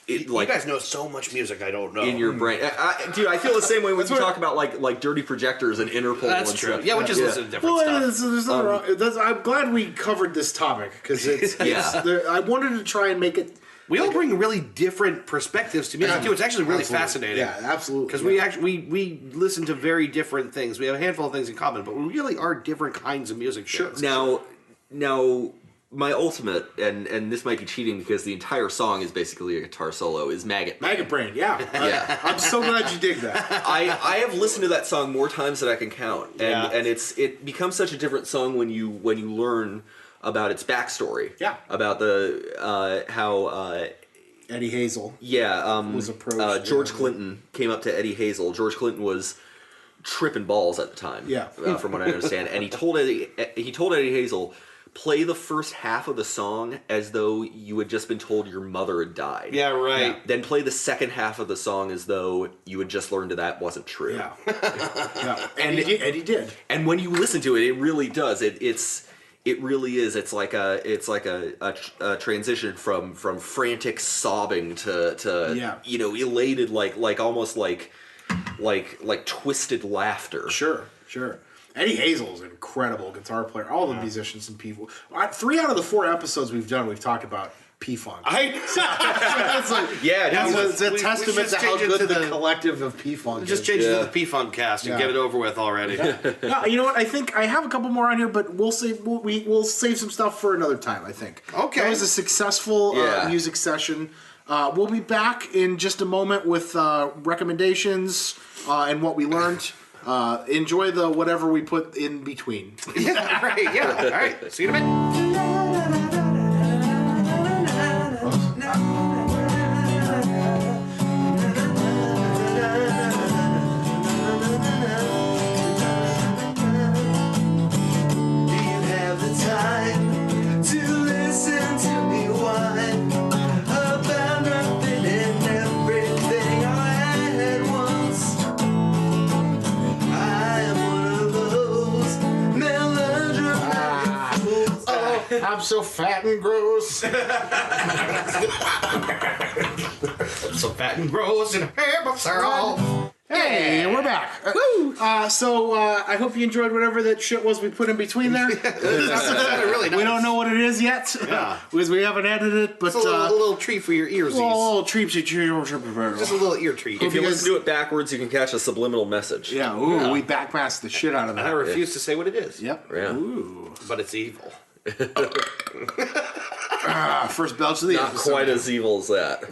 You guys know so much music I don't know. in your brain. Dude, I feel the same way when you talk about like Dirty Projectors and Interpol. That's and true. stuff. Yeah, we just listen to different Well, stuff. there's nothing wrong. I'm glad we covered this topic because I wanted to try and make it. We all bring really different perspectives to music too. It's actually really fascinating. Yeah, absolutely. Because we listen to very different things. We have a handful of things in common, but we really are different kinds of music. Sure. Now, my ultimate, and this might be cheating because the entire song is basically a guitar solo, is Maggot Brain. Yeah. Yeah. I'm so glad you dig that. I have listened to that song more times than I can count, and it becomes such a different song when you learn about its backstory. Yeah. About the how Eddie Hazel. was approached, George Clinton came up to Eddie Hazel. George Clinton was tripping balls at the time. Yeah. From what I understand, and he told Eddie Hazel, play the first half of the song as though you had just been told your mother had died. Yeah, right. Yeah. Then play the second half of the song as though you had just learned that wasn't true. Yeah. Yeah. And he did. And when you listen to it, it really does. It really is. It's like a transition from frantic sobbing to you know, elated like almost like twisted laughter. Sure. Eddie Hazel is an incredible guitar player. All the musicians and people. 3 out of the 4 episodes we've done, we've talked about P-Funk. It's a testament to how good the collective of P-Funk Just is. change it to the P-Funk cast and Yeah. get it over with already. No, you know what? I think I have a couple more on here, but we'll save some stuff for another time. I think. Okay. That was a successful music session. We'll be back in just a moment with recommendations and what we learned. Enjoy the whatever we put in between. Yeah, right. Yeah. All right. See you in a bit. Do you have the time to listen to me whine about nothing and everything all at once? I am one of those melodramatic fools. I'm so fat and gross. So fat and gross and habits are all. Hey, we're back. Woo! So I hope you enjoyed whatever that shit was we put in between there. Really nice. We don't know what it is yet because we haven't edited it, but It's a little treat for your earsies. little treats. Just a little ear treat. If you you listen to it backwards, you can catch a subliminal message. Yeah, ooh, we backpassed the shit out of And I that. refuse to say what it is. Yep. Yeah. Ooh. But it's evil. First belch of the Not episode. quite as evil as that.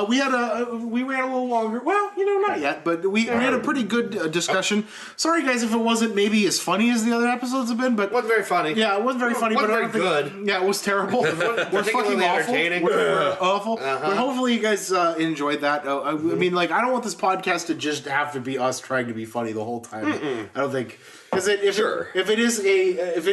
We ran a little longer. Well, not yet, but we had a pretty good discussion. Sorry, guys, if it wasn't maybe as funny as the other episodes have been, but Wasn't very funny. yeah, it wasn't very funny. Wasn't but I very don't think- good. Yeah, it was terrible. We're fucking particularly awful. entertaining. We're awful. But hopefully, you guys enjoyed that. I mean, like, I don't want this podcast to just have to be us trying to be funny the whole time. I don't think. Because if it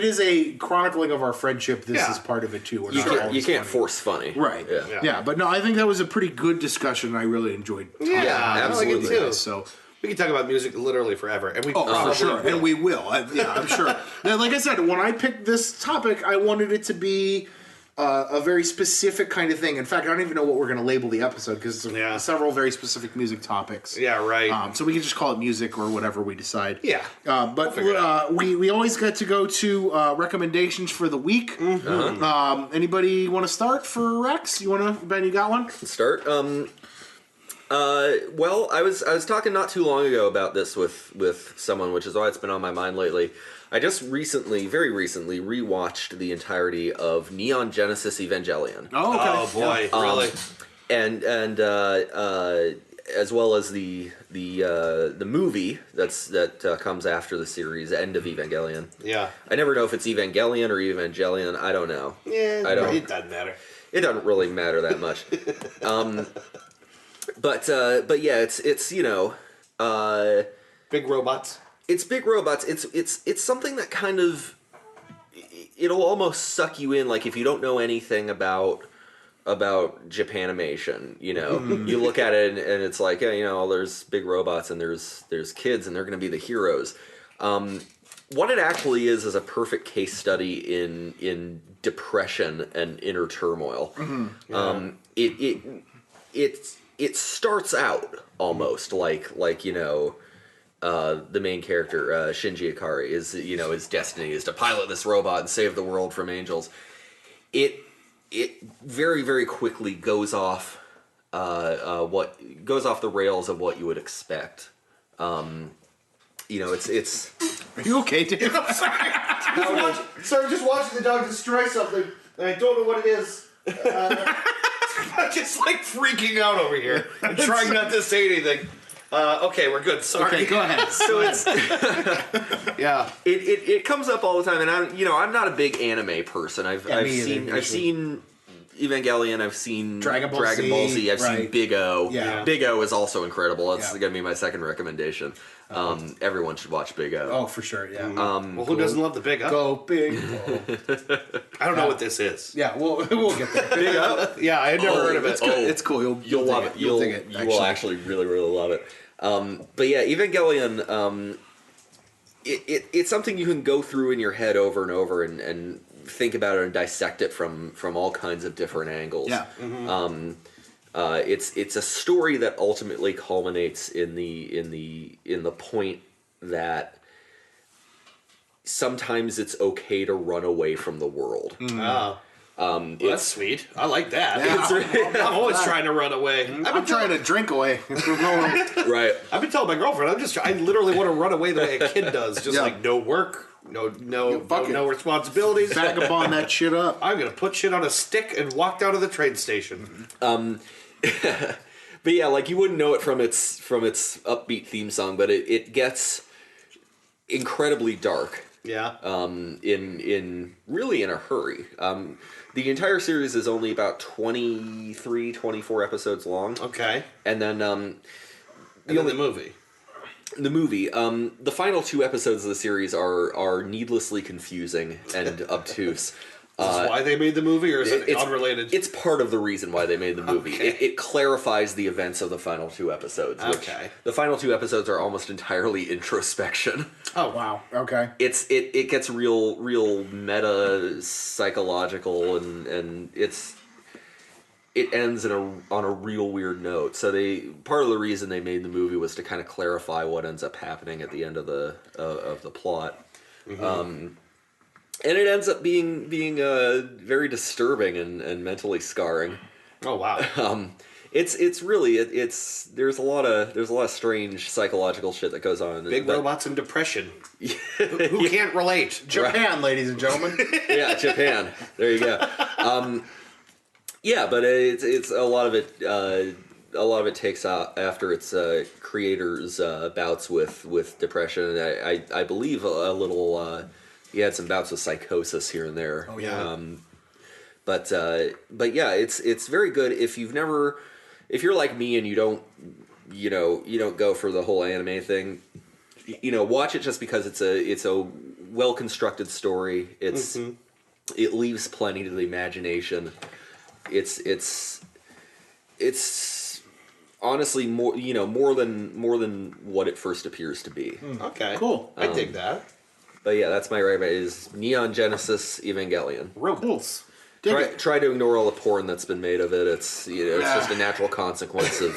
is a chronicling of our friendship, this is part of it too. We're You not can't, always you can't funny. force funny. Right. Yeah. But no, I think that was a pretty good discussion. I really enjoyed. Yeah, absolutely. I like it too. So. We can talk about music literally forever, and we Oh, probably for sure, will. and we will. I'm sure. Now, like I said, when I picked this topic, I wanted it to be a very specific kind of thing. In fact, I don't even know what we're going to label the episode because it's several very specific music topics. Yeah, right. So we can just call it music or whatever we decide. Yeah. But figure it out. we always get to go to recommendations for the week. Anybody want to start for Rex? Ben? You got one? Start. Well, I was talking not too long ago about this with someone, which is why it's been on my mind lately. I just very recently rewatched the entirety of Neon Genesis Evangelion. Oh, okay. Oh boy, really? And as well as the movie that comes after the series, End of Evangelion. Yeah. I never know if it's Evangelion or Evangelion. I don't know. Yeah, I don't. It doesn't matter. It doesn't really matter that much. But yeah, it's Big robots. it's big robots. It's something that kind of it'll almost suck you in. Like if you don't know anything about Japanimation, you look at it and it's like, yeah, there's big robots and there's kids and they're going to be the heroes. What it actually is a perfect case study in depression and inner turmoil. It starts out almost like the main character Shinji Ikari is his destiny is to pilot this robot and save the world from angels. It very, very quickly goes off the rails of what you would expect. It's Are you okay, Dave? Sorry, just watching the dog destroy something, and I don't know what it is. I'm just like freaking out over here and trying not to say anything. Okay, we're good. Sorry. Okay, go ahead. so it's Yeah. it comes up all the time, and I'm not a big anime person. I've seen Evangelion, I've seen Dragon Ball Z, I've seen right. Big O. Yeah. Big O is also incredible. That's Yeah. gonna be my second recommendation. Everyone should watch Big O. Oh, for sure. Yeah. Well, who doesn't love the big up? Go big. Go. I don't know what this is. Yeah, we'll get there. Big O. Yeah, I had never heard of it. It's good. It's cool. You'll love it. You'll dig it. You will actually really, really love it. But yeah, Evangelion. It's something you can go through in your head over and over and think about it and dissect it from all kinds of different angles. Yeah. It's a story that ultimately culminates in the point that sometimes it's okay to run away from the world. Oh. Well, that's sweet. I like that. Yeah. I'm always trying to run away. I'm trying to drink away. Right. I've been telling my girlfriend, I literally want to run away the way a kid does. Just Yeah. like no work, no fuck it. responsibilities. Vagabond that shit up. I'm gonna put shit on a stick and walk down to the train station. But yeah, like you wouldn't know it from its upbeat theme song, but it gets incredibly dark. Yeah. In really in a hurry. The entire series is only about 23, 24 episodes long. Okay. And then And then the movie. the final 2 episodes of the series are needlessly confusing and obtuse. Is this why they made the movie, or is it It's unrelated? It's part of the reason why they made the movie. Okay. It clarifies the events of the final 2 episodes. Which Okay. The final 2 episodes are almost entirely introspection. Oh wow. Okay. It gets real meta psychological and it ends on a real weird note. So part of the reason they made the movie was to kind of clarify what ends up happening at the end of the plot. Mm-hmm. And it ends up being very disturbing and mentally scarring. Oh wow. It's really there's a lot of strange psychological shit that goes on. Big robots and depression. Who can't relate? Japan, ladies and gentlemen. Yeah, Japan. There you go. Yeah, but it's a lot of it. A lot of it takes after its creators' bouts with depression. And I believe a little. He had some bouts with psychosis here and there. Oh yeah. But yeah, it's very good if you're like me and you don't go for the whole anime thing. Watch it just because it's a well constructed story. It leaves plenty to the imagination. It's honestly more than what it first appears to be. Okay, Cool. I dig that. But yeah, that's my recommendation is Neon Genesis Evangelion. Robots. Try to ignore all the porn that's been made of it. It's it's just a natural consequence of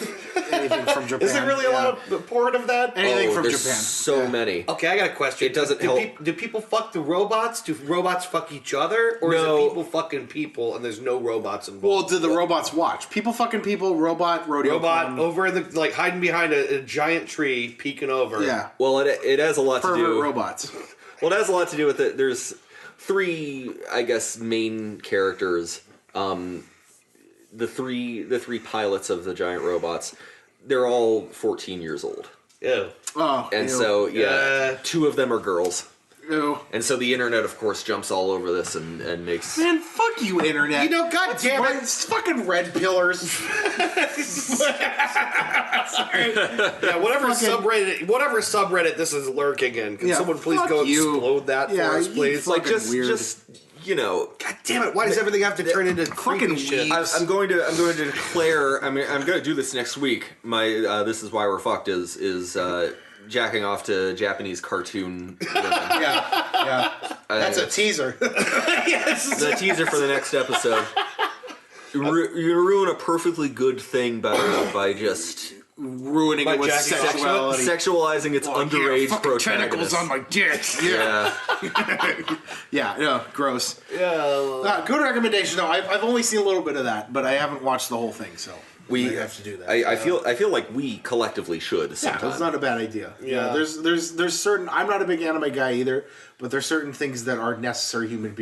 Anything from Japan. Is there really a lot of porn of that? Anything from there's Japan. so many. Okay, I got a question. It doesn't do help. Do people fuck the robots? Do robots fuck each other? Or No. is it people fucking people and there's no robots Well, involved? do the robots watch? People fucking people, robot, rodeo. Robot clown. over in the hiding behind a giant tree, peeking over. Yeah. Well, it has a lot to Pervert do. robots. Well, it has a lot to do with it. There's three, I guess, main characters. The three pilots of the giant robots. They're all 14 years old, Ew. Oh. and ew. so two of them are girls. Ew. And so the internet, of course, jumps all over this and makes. Man, fuck you, internet. God damn it. It's fucking red pillars. Yeah, whatever subreddit this is lurking in. Can Yeah, someone please fuck go you. explode that for us, you please? fuck- Like just weird. God damn it! Why does everything have to turn into creepy shit? I'm going to declare. I'm going to do this next week. My this is why we're fucked is jacking off to Japanese cartoon women. Yeah. That's a teaser. The teaser for the next episode. You ruin a perfectly good thing by just Ruining it with jacking off. sexuality. sexualizing its underage fucking tentacles protagonist. on my dick. Yeah. Yeah, no, gross. Yeah. Good recommendation though. I've only seen a little bit of that, but I haven't watched the whole thing, so We I have to do that. I feel like we collectively should yeah, sometime. it's not a bad idea. Yeah. There's certain. I'm not a big anime guy either, but there's certain things that are necessary human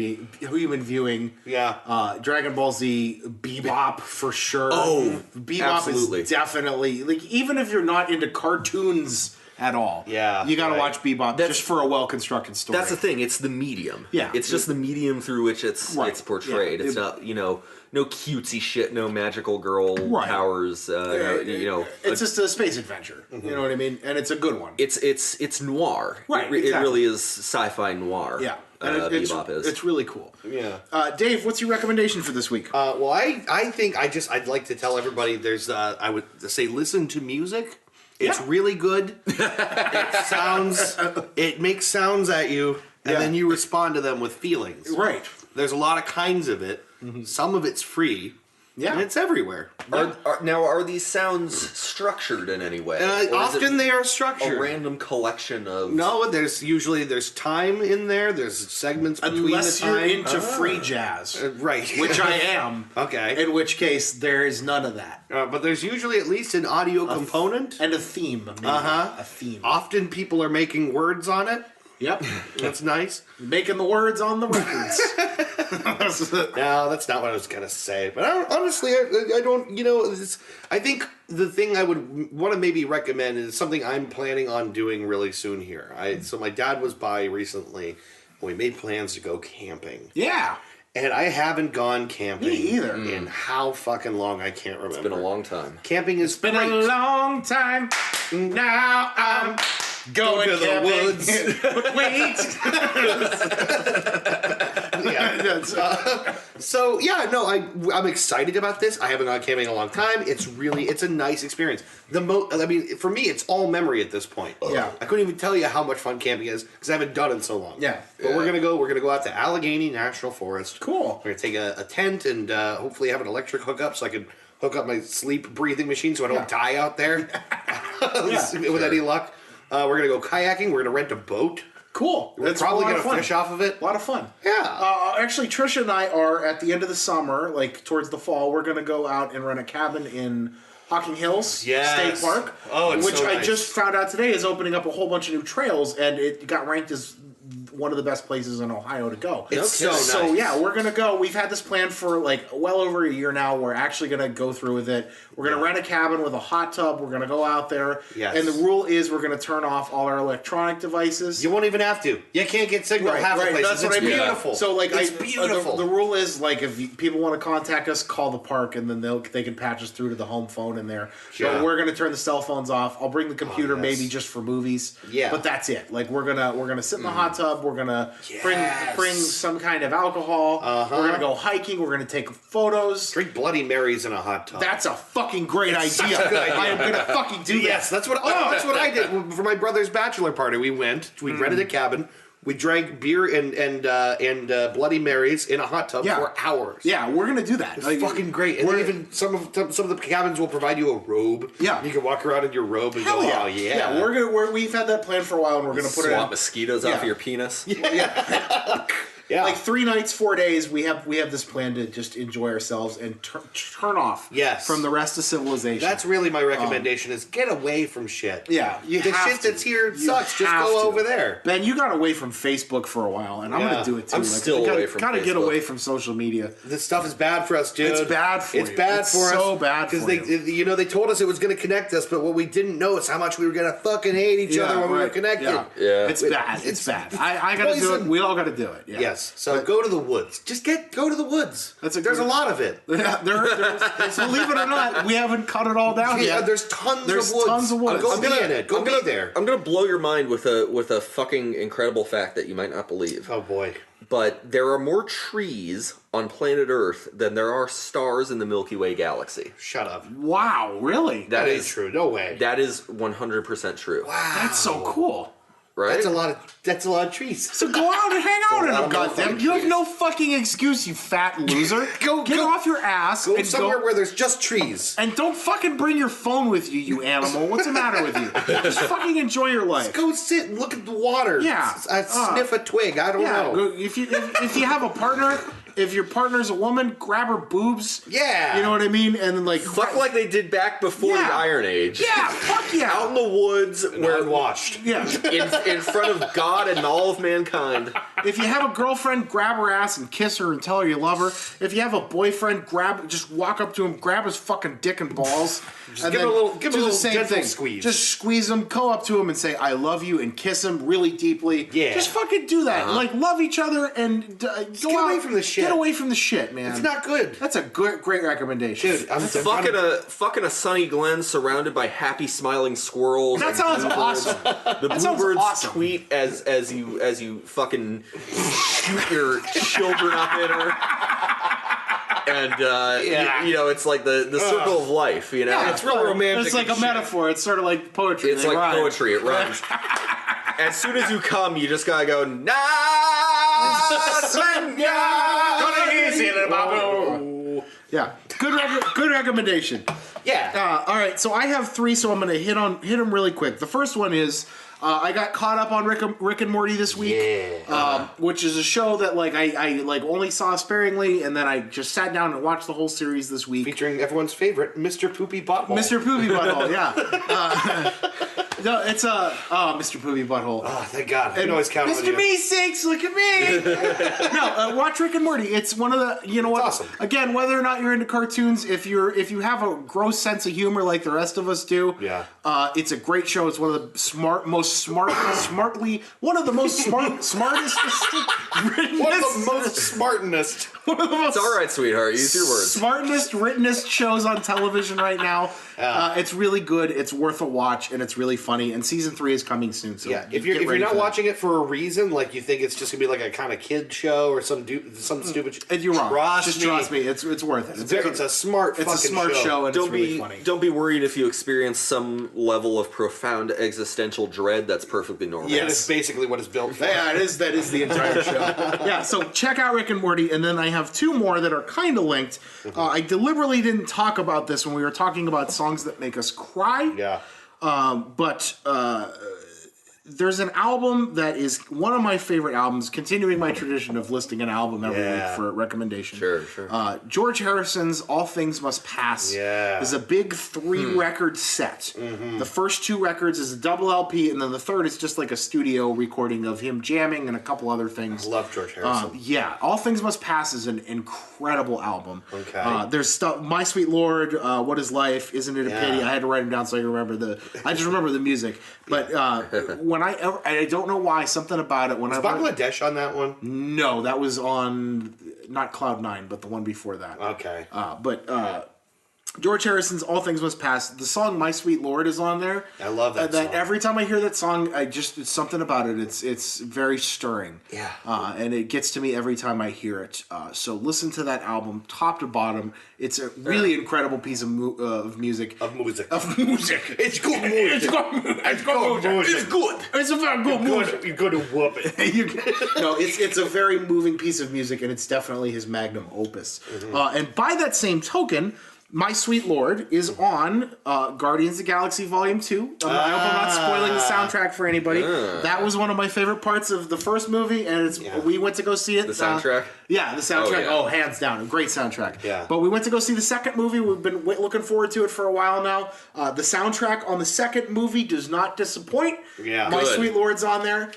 viewing. Yeah. Dragon Ball Z, Bebop for sure. Oh, Bebop absolutely. is definitely like even if you're not into cartoons at all. Yeah, you got to right. watch Bebop just for a well constructed story. That's the thing. It's the medium. Yeah. It's just the medium through which it's Right. it's portrayed. Yeah. It's not no cutesy shit, no magical girl Right. powers. It's just a space adventure. You know what I mean? And it's a good one. It's noir. Right, It exactly. really is sci-fi noir. Yeah. And Bebop is. It's really cool. Yeah. Dave, what's your recommendation for this week? Well, I think I'd like to tell everybody there's I would say listen to music. It's Yeah. really good. It makes sounds at you, and Yeah. then you respond to them with feelings. Right. There's a lot of kinds of it. Some of it's free. Yeah. And it's everywhere. Are these sounds structured in any way? Or is Often it they are a structured. random collection of. No, there's time in there. There's segments between Unless the you're time. into free jazz, Right. which I am. Okay. In which case, there is none of that. But there's usually at least an audio component. And a theme. Maybe. Uh-huh. A theme. Often people are making words on it. Yep. That's nice. Making the words on the records. No, that's not what I was gonna say. But honestly, I don't. I think the thing I would want to maybe recommend is something I'm planning on doing really soon here. So my dad was by recently. And we made plans to go camping, Yeah. and I haven't gone camping Me either. in how fucking long I can't remember. It's been a long time. Camping is Been great. a long time. Now I'm going to the camping. woods. But wait. So yeah, no, I'm excited about this. I haven't gone camping in a long time. It's a nice experience. For me, it's all memory at this point. Yeah. I couldn't even tell you how much fun camping is because I haven't done it in so long. Yeah. But we're gonna go out to Allegheny National Forest. Cool. We're gonna take a tent and hopefully have an electric hookup so I can hook up my sleep breathing machine so I don't die out there with any luck. We're gonna go kayaking. We're gonna rent a boat. Cool. We're probably going to fish off of it. A lot of fun. Yeah. Actually, Trisha and I are at the end of the summer, like towards the fall. We're going to go out and rent a cabin in Hocking Hills State Park, which so I nice. just found out today is opening up a whole bunch of new trails, and it got ranked as one of the best places in Ohio to go. It's so nice. So yeah, we're gonna go. We've had this plan for like well over a year now. We're actually gonna go through with it. We're gonna rent a cabin with a hot tub. We're gonna go out there. Yes. And the rule is we're gonna turn off all our electronic devices. You won't even have to. You can't get signal half the places. That's what It's I mean. beautiful. So like, it's beautiful. The rule is like if people want to contact us, call the park, and then they can patch us through to the home phone in there. Yeah. So we're gonna turn the cell phones off. I'll bring the computer yes. maybe just for movies. Yeah. But that's it. Like we're gonna sit in the hot tub. We're gonna Yes. bring some kind of alcohol. We're gonna go hiking. We're gonna take photos. Drink Bloody Marys in a hot tub. That's a fucking great idea. such a good idea. I am gonna fucking do that. Yes, that's what I did for my brother's bachelor party. We rented a cabin. We drank beer and Bloody Marys in a hot tub for hours. Yeah, we're gonna do that. It's fucking great. And then even some of the cabins will provide you a robe. Yeah. You can walk around in your robe and go, yeah. oh yeah. Yeah, we've had that plan for a while, and we're gonna put it Swat in. mosquitoes off of your penis. Yeah. Like 3 nights, 4 days, we have this plan to just enjoy ourselves and turn off from the rest of civilization. That's really my recommendation is get away from shit. Yeah, the shit that's here sucks. Just have go to. over there. Ben, you got away from Facebook for a while, and I'm going to do it too. I'm still away from Gotta get Facebook. away from social media. This stuff is bad for us, dude. It's bad for you. It's bad It's for us. so bad for because they told us it was going to connect us, but what we didn't know is how much we were going to fucking hate each other when we were connected. Yeah. It's bad. It's bad. I got to do it. poison. We all got to do it. Yeah. Yes. So go to the woods. Just go to the woods. There's a lot of it. Yeah, there's, believe it or not, we haven't cut it all down Yeah, yet. there's tons There's of woods. tons of woods. Go I'm be in it. Go be there. I'm gonna blow your mind with a fucking incredible fact that you might not believe. Oh boy. But there are more trees on planet Earth than there are stars in the Milky Way galaxy. Shut up. Wow, really? That ain't true. No way. That is 100% true. Wow. That's so cool. Right? That's a lot of trees. So go out and hang out in them, lot of goddamn. motherfucking You have trees. no fucking excuse, you fat loser. Get off your ass Go and somewhere where there's just trees. and don't fucking bring your phone with you, you animal. What's the matter with you? Just fucking enjoy your life. Go sit and look at the water. Yeah. Sniff a twig. I don't know. Go, if you have a partner, if your partner's a woman, grab her boobs. Yeah. You know what I mean? And then like Fuck like they did back before Yeah. the Iron Age. yeah, fuck yeah. Out in the woods where Unwashed. Yeah. in front of God and all of mankind. If you have a girlfriend, grab her ass and kiss her and tell her you love her. If you have a boyfriend, just walk up to him, grab his fucking dick and balls, and give then him a little- give him do a the little same gentle thing. squeeze. Just squeeze him, go up to him and say "I love you" and kiss him really deeply. Yeah. just fucking do that. Like love each other and go get away out- from the shit. Get away from the shit, man. It's not good. That's a great recommendation, Dude, I'm Fucking a sunny glen surrounded by happy smiling squirrels. That and sounds bluebirds. awesome. The That sounds bluebirds awesome. tweet as you fucking shoot your children up in her. And you know, it's like the circle of life, you know. Yeah, It's real romantic It's like and a metaphor. It's sort of like poetry. It's They like rhyme. poetry, it rhymes. As soon as you come, you just gotta go, nah, Yeah, good recommendation. Yeah. All right, so I have 3, so I'm going to hit them really quick. The first one is I got caught up on Rick and Morty this week, which is a show that like I like only saw sparingly, and then I just sat down and watched the whole series this week. Featuring everyone's favorite, Mr. Poopy Butthole. Mr. Poopy Butthole, yeah. No, it's Mr. Poopy Butthole. Oh, thank God. I can always count on Mr. you. Meeseeks, look at me. No, watch Rick and Morty. It's one of the, you know what? awesome. Again, whether or not you're into cartoons, if you have a gross sense of humor like the rest of us do, Yeah. it's a great show. It's one of the smartest written. One of the most smartenest. One of the most It's all right, sweetheart. Use your words. smartest, writtenest shows on television right now. It's really good. It's worth a watch, and it's really funny. And season 3 is coming soon. So Yeah, if you're not watching it for a reason, like you think it's just gonna be like a kind of kid show or some stupid, And you're wrong. Trust Trust me. It's worth it. It's a smart. It's a fucking smart show, and Don't it's really be funny. don't be worried if you experience some level of profound existential dread. That's perfectly normal. Yeah. And it's basically what it's built for. Yeah, it is. That is the entire show. Yeah, so check out Rick and Morty, and then I have 2 more that are kind of linked. I deliberately didn't talk about this when we were talking about songs that make us cry. Yeah. But there's an album that is one of my favorite albums, continuing my tradition of listing an album every week for recommendation. Sure. George Harrison's All Things Must Pass is a big 3-record set. The first 2 records is a double LP, and then the third is just like a studio recording of him jamming and a couple other things. I love George Harrison. All Things Must Pass is an incredible album. Okay. There's stuff, My Sweet Lord, What Is Life, Isn't It a Pity? I had to write them down so I can remember I just remember the music. But when I don't know why, something about it. Was Bangladesh on that one? No, that was on, not Cloud 9, but the one before that. Okay. George Harrison's All Things Must Pass, the song My Sweet Lord is on there. I love that song. Every time I hear that song, it's something about it. It's very stirring. Yeah. And it gets to me every time I hear it. So listen to that album, top to bottom. It's a really incredible piece of music. Of music. It's good music. It's good. It's a very good music. You're going to whoop it. No, it's a very moving piece of music, and it's definitely his magnum opus. And by that same token, My Sweet Lord is on Guardians of the Galaxy Volume 2. I hope I'm not spoiling the soundtrack for anybody. That was one of my favorite parts of the first movie, and we went to go see it. The soundtrack? The soundtrack. Oh, yeah. Hands down. A great soundtrack. Yeah. But we went to go see the second movie. We've been looking forward to it for a while now. The soundtrack on the second movie does not disappoint. Yeah. My Good. Sweet Lord's on there.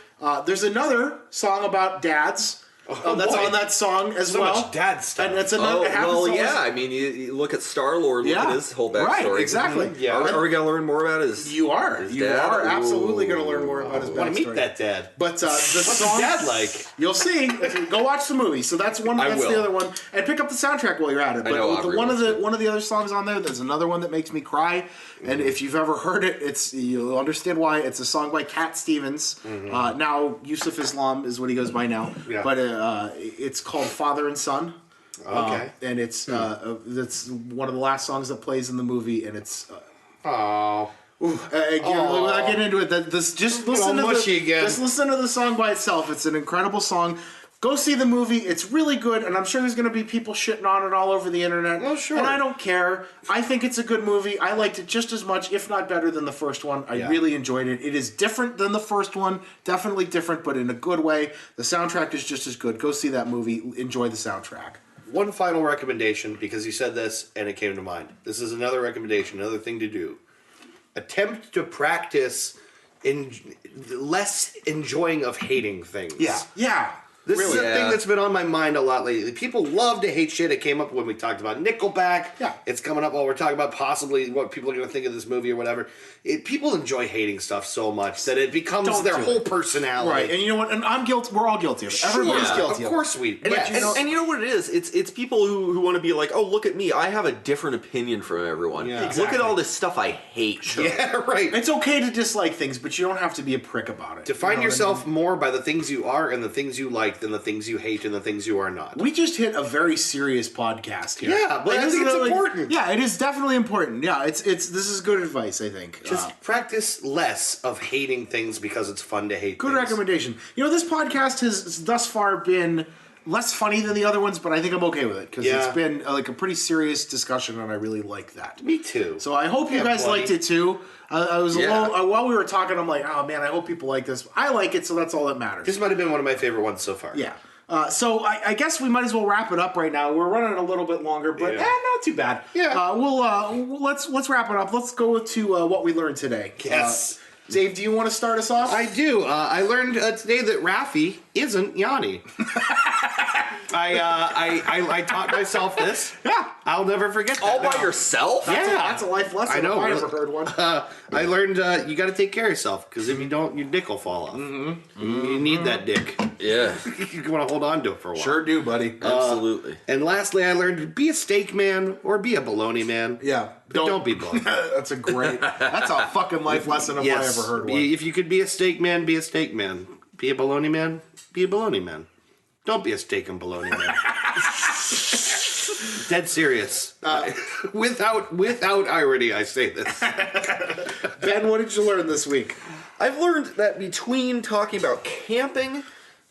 There's another song about dads. That's boy. on that song as So well. much dad stuff. And it's another. I mean, you look at Star-Lord, look at his whole backstory. Right, exactly. Yeah. Are we going to learn more about his You are. his You dad? are absolutely Ooh. going to learn more about his backstory. I want to meet that dad. But the What's his song, dad like? You'll see. Go watch the movie. So that's one. I That's will. the other one. And pick up the soundtrack while you're at it. But know Aubrey one of wants the other songs on there. There's another one that makes me cry. And if you've ever heard it, you'll understand why. It's a song by Cat Stevens. Now Yusuf Islam is what he goes by now. Yeah. But it's called Father and Son. Okay. And it's that's one of the last songs that plays in the movie, and it's. Oh. Without getting into it, just listen to mushy again. Just listen to the song by itself. It's an incredible song. Go see the movie. It's really good, and I'm sure there's going to be people shitting on it all over the internet. Oh, sure. And I don't care. I think it's a good movie. I liked it just as much, if not better, than the first one. I really enjoyed it. It is different than the first one. Definitely different, but in a good way. The soundtrack is just as good. Go see that movie. Enjoy the soundtrack. One final recommendation, because you said this and it came to mind. This is another recommendation, another thing to do. Attempt to practice less enjoying of hating things. Yeah. This is a Yeah. thing that's been on my mind a lot lately. People love to hate shit. It came up when we talked about Nickelback. Yeah. It's coming up while we're talking about possibly what people are going to think of this movie or whatever. People enjoy hating stuff so much that it becomes Don't their do whole it. personality. Right, and you know what? And I'm guilty. We're all guilty of it. Everybody's Yeah, guilty Of of course we. And, But and you know what it is? It's people who want to be like, oh, look at me. I have a different opinion from everyone. Yeah. Look Exactly. at all this stuff I hate. yeah, right. It's okay to dislike things, but you don't have to be a prick about it. Define You know what I yourself more by the things you are and the things you like than the things you hate and the things you are not. We just hit a very serious podcast here. Yeah, but I think isn't it's it important. Yeah, it is definitely important. Yeah, it's this is good advice, I think. Just practice less of hating things because it's fun to hate good things. recommendation. You know, this podcast has thus far been less funny than the other ones, but I think I'm okay with it because Yeah. it's been like a pretty serious discussion, and I really like that. Me too. So I hope you Yeah, guys buddy. liked it too. I was Yeah. a little, while we were talking, I'm like, oh man, I hope people like this. I like it, so that's all that matters. This might have been one of my favorite ones so far. Yeah. So I guess we might as well wrap it up right now. We're running a little bit longer, but Yeah. not too bad. Yeah. Let's wrap it up. Let's go to what we learned today. Yes. Dave, do you want to start us off? I do. I learned today that Raffi isn't Yanni. I taught myself this. Yeah. I'll never forget that. All by now. yourself? Yeah. That's a life lesson I know, if I really. ever heard one. I learned you got to take care of yourself because if you don't, your dick will fall off. You need that dick. Yeah. You want to hold on to it for a while. Sure do, buddy. Absolutely. And lastly, I learned be a steak man or be a bologna man. Yeah. But don't be both. That's a fucking life lesson if I ever heard one. If you could be a steak man, be a steak man. Be a bologna man, be a bologna man. Don't be a steak and bologna man. Dead serious. Without irony, I say this. Ben, what did you learn this week? I've learned that between talking about camping,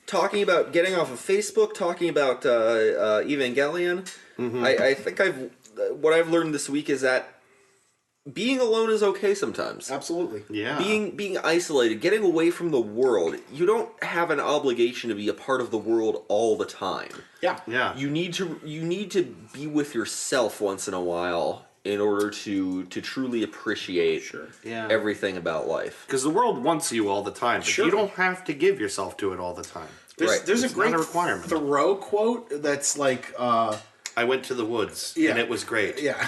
talking about getting off of Facebook, talking about Evangelion, I think what I've learned this week is that being alone is okay sometimes. Absolutely. Yeah. Being isolated, getting away from the world. You don't have an obligation to be a part of the world all the time. Yeah. Yeah. You need to be with yourself once in a while in order to truly appreciate Yeah. everything about life. Because the world wants you all the time, but Sure. you don't have to give yourself to it all the time. There's a It's great not a requirement. Thoreau quote that's like, I went to the woods, Yeah. and it was great. yeah.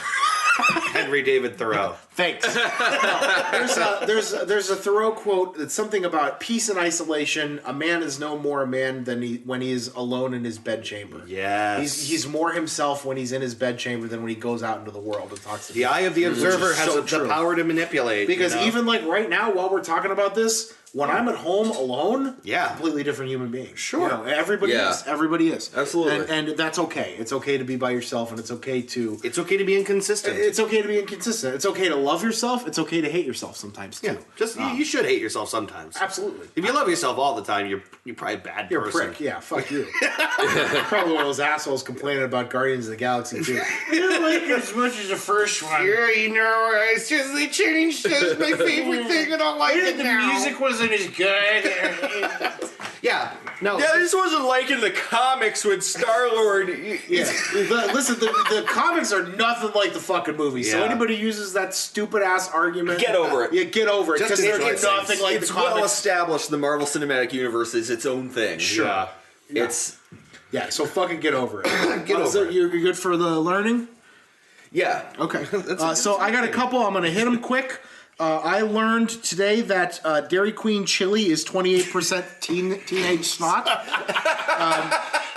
Henry David Thoreau. Thanks. No, there's a Thoreau quote that's something about peace and isolation. A man is no more a man than when he is alone in his bedchamber. Yes. He's more himself when he's in his bedchamber than when he goes out into the world and talks to The people. eye of the observer has so the true. power to manipulate. Because you know? even like right now, while we're talking about this, when I'm at home alone, Yeah. completely different human being. Sure. You know, everybody Yeah. is. Everybody is. Absolutely. And that's okay. It's okay to be by yourself, and it's okay to. It's okay to be inconsistent. It's okay to be inconsistent. It's okay to love yourself. It's okay to hate yourself sometimes too. yeah. Just you should hate yourself sometimes. Absolutely. If you love yourself all the time, you're probably a bad You're a person. prick. Yeah, fuck you. Probably one of those assholes complaining about Guardians of the Galaxy too. I don't like it as much as the first one. Yeah, you know, it's just they changed it. My favorite thing. I don't like it now. wasn't as good. Yeah. No. Yeah, this wasn't like in the comics when Star-Lord... Yeah. Listen, the comics are nothing like the fucking movies. So Yeah. anybody uses that stupid ass argument, Get over it. Yeah, get over it. Just Because they're enjoy nothing things. like It's the well comics. established the Marvel Cinematic Universe is its own thing. Sure. Yeah. It's... Yeah, so fucking get over it. Get over it. You're good for the learning? Yeah. Okay. So I got a couple. I'm going to hit them quick. I learned today that Dairy Queen chili is 28% teenage snot.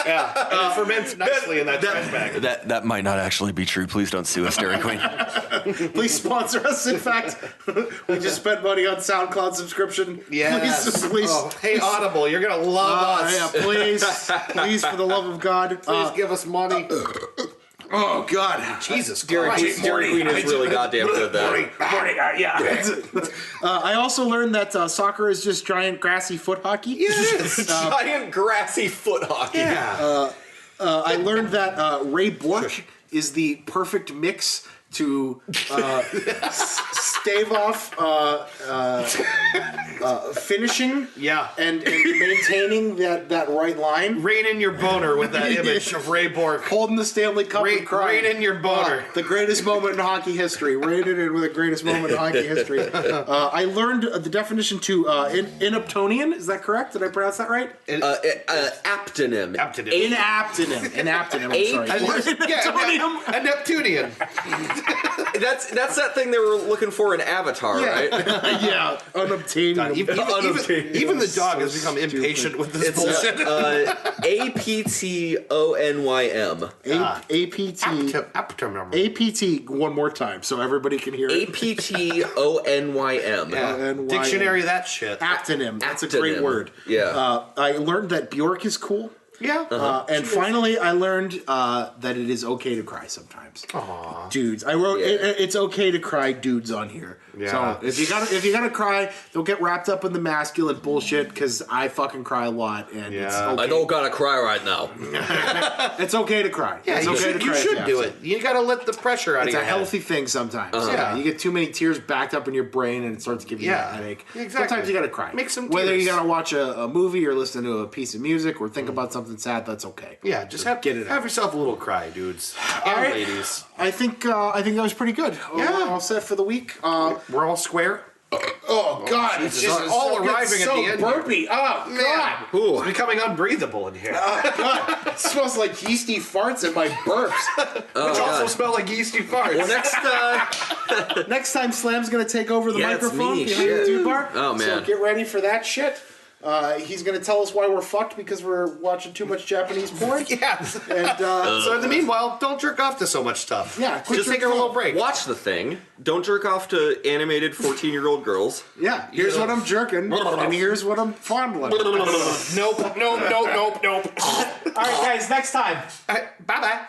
Yeah. And it ferments nicely in that trash bag. That might not actually be true. Please don't sue us, Dairy Queen. Please sponsor us. In fact, we just spent money on SoundCloud subscription. Yes. Please. Oh, hey, Audible, you're gonna love us. Yeah, please, for the love of God. Please give us money. Oh God, Jesus Dairy Christ. Queen is really goddamn good at that. I also learned that soccer is just giant grassy foot hockey. Yes. Giant grassy foot hockey. Yeah. I learned that Ray Bork is the perfect mix to stave off finishing Yeah. and maintaining that right line. Rein in your boner with that image of Ray Bork. Holding the Stanley Cup and crying. Rein in your boner. The greatest moment in hockey history. Rated it with the greatest moment in hockey history. I learned the definition to inaptonian. Is that correct? Did I pronounce that right? Aptonym. Aptonym. Inaptonym. I'm sorry. Yeah, a Neptunian. That's that thing they were looking for in Avatar, right? Yeah, unobtainium. Even the dog has become impatient with this bullshit. APTONYM. Aptonym. APT one more time so everybody can hear it. APTONYM. Yeah. Dictionary that shit. Aptonym. That's a great Aptonym. word. Yeah. I learned that Bjork is cool. Yeah. And finally, I learned that it is okay to cry sometimes. Aww. Dudes, I wrote it's okay to cry, dudes, on here. Yeah. So if you gotta cry, don't get wrapped up in the masculine bullshit. Because I fucking cry a lot, and it's Yeah. okay. I don't gotta cry right now. It's okay to cry. Yeah, it's you okay should, to you cry. should if do have it. You gotta let the pressure out It's of a your head. healthy thing sometimes. Yeah. You get too many tears backed up in your brain and it starts giving you a headache. Exactly. Sometimes you gotta cry. Make some Whether you tears. gotta watch a movie or listen to a piece of music or think about something sad, that's okay. Yeah, just get it out. have yourself a little cry, dudes. All And right. ladies. I think that was pretty good. Yeah. All set for the week. We're all square. Oh God, it's just all arriving at the end here. burpy. Oh God. It's becoming unbreathable in here. God, it smells like yeasty farts in my burps. Which also smell like yeasty farts. Well, Next time, Slam's gonna take over the Yeah, it's microphone me, behind the shit. dude bar. Oh, So man. get ready for that shit. He's gonna tell us why we're fucked because we're watching too much Japanese porn. Yes. And So in the meanwhile, don't jerk off to so much stuff. yeah, quit Just take a jerking little off. break. watch the thing. Don't jerk off to animated 14-year-old girls. Yeah, here's what I'm jerking, and here's what I'm fondling. Nope. All All right, guys, next time. right, bye-bye.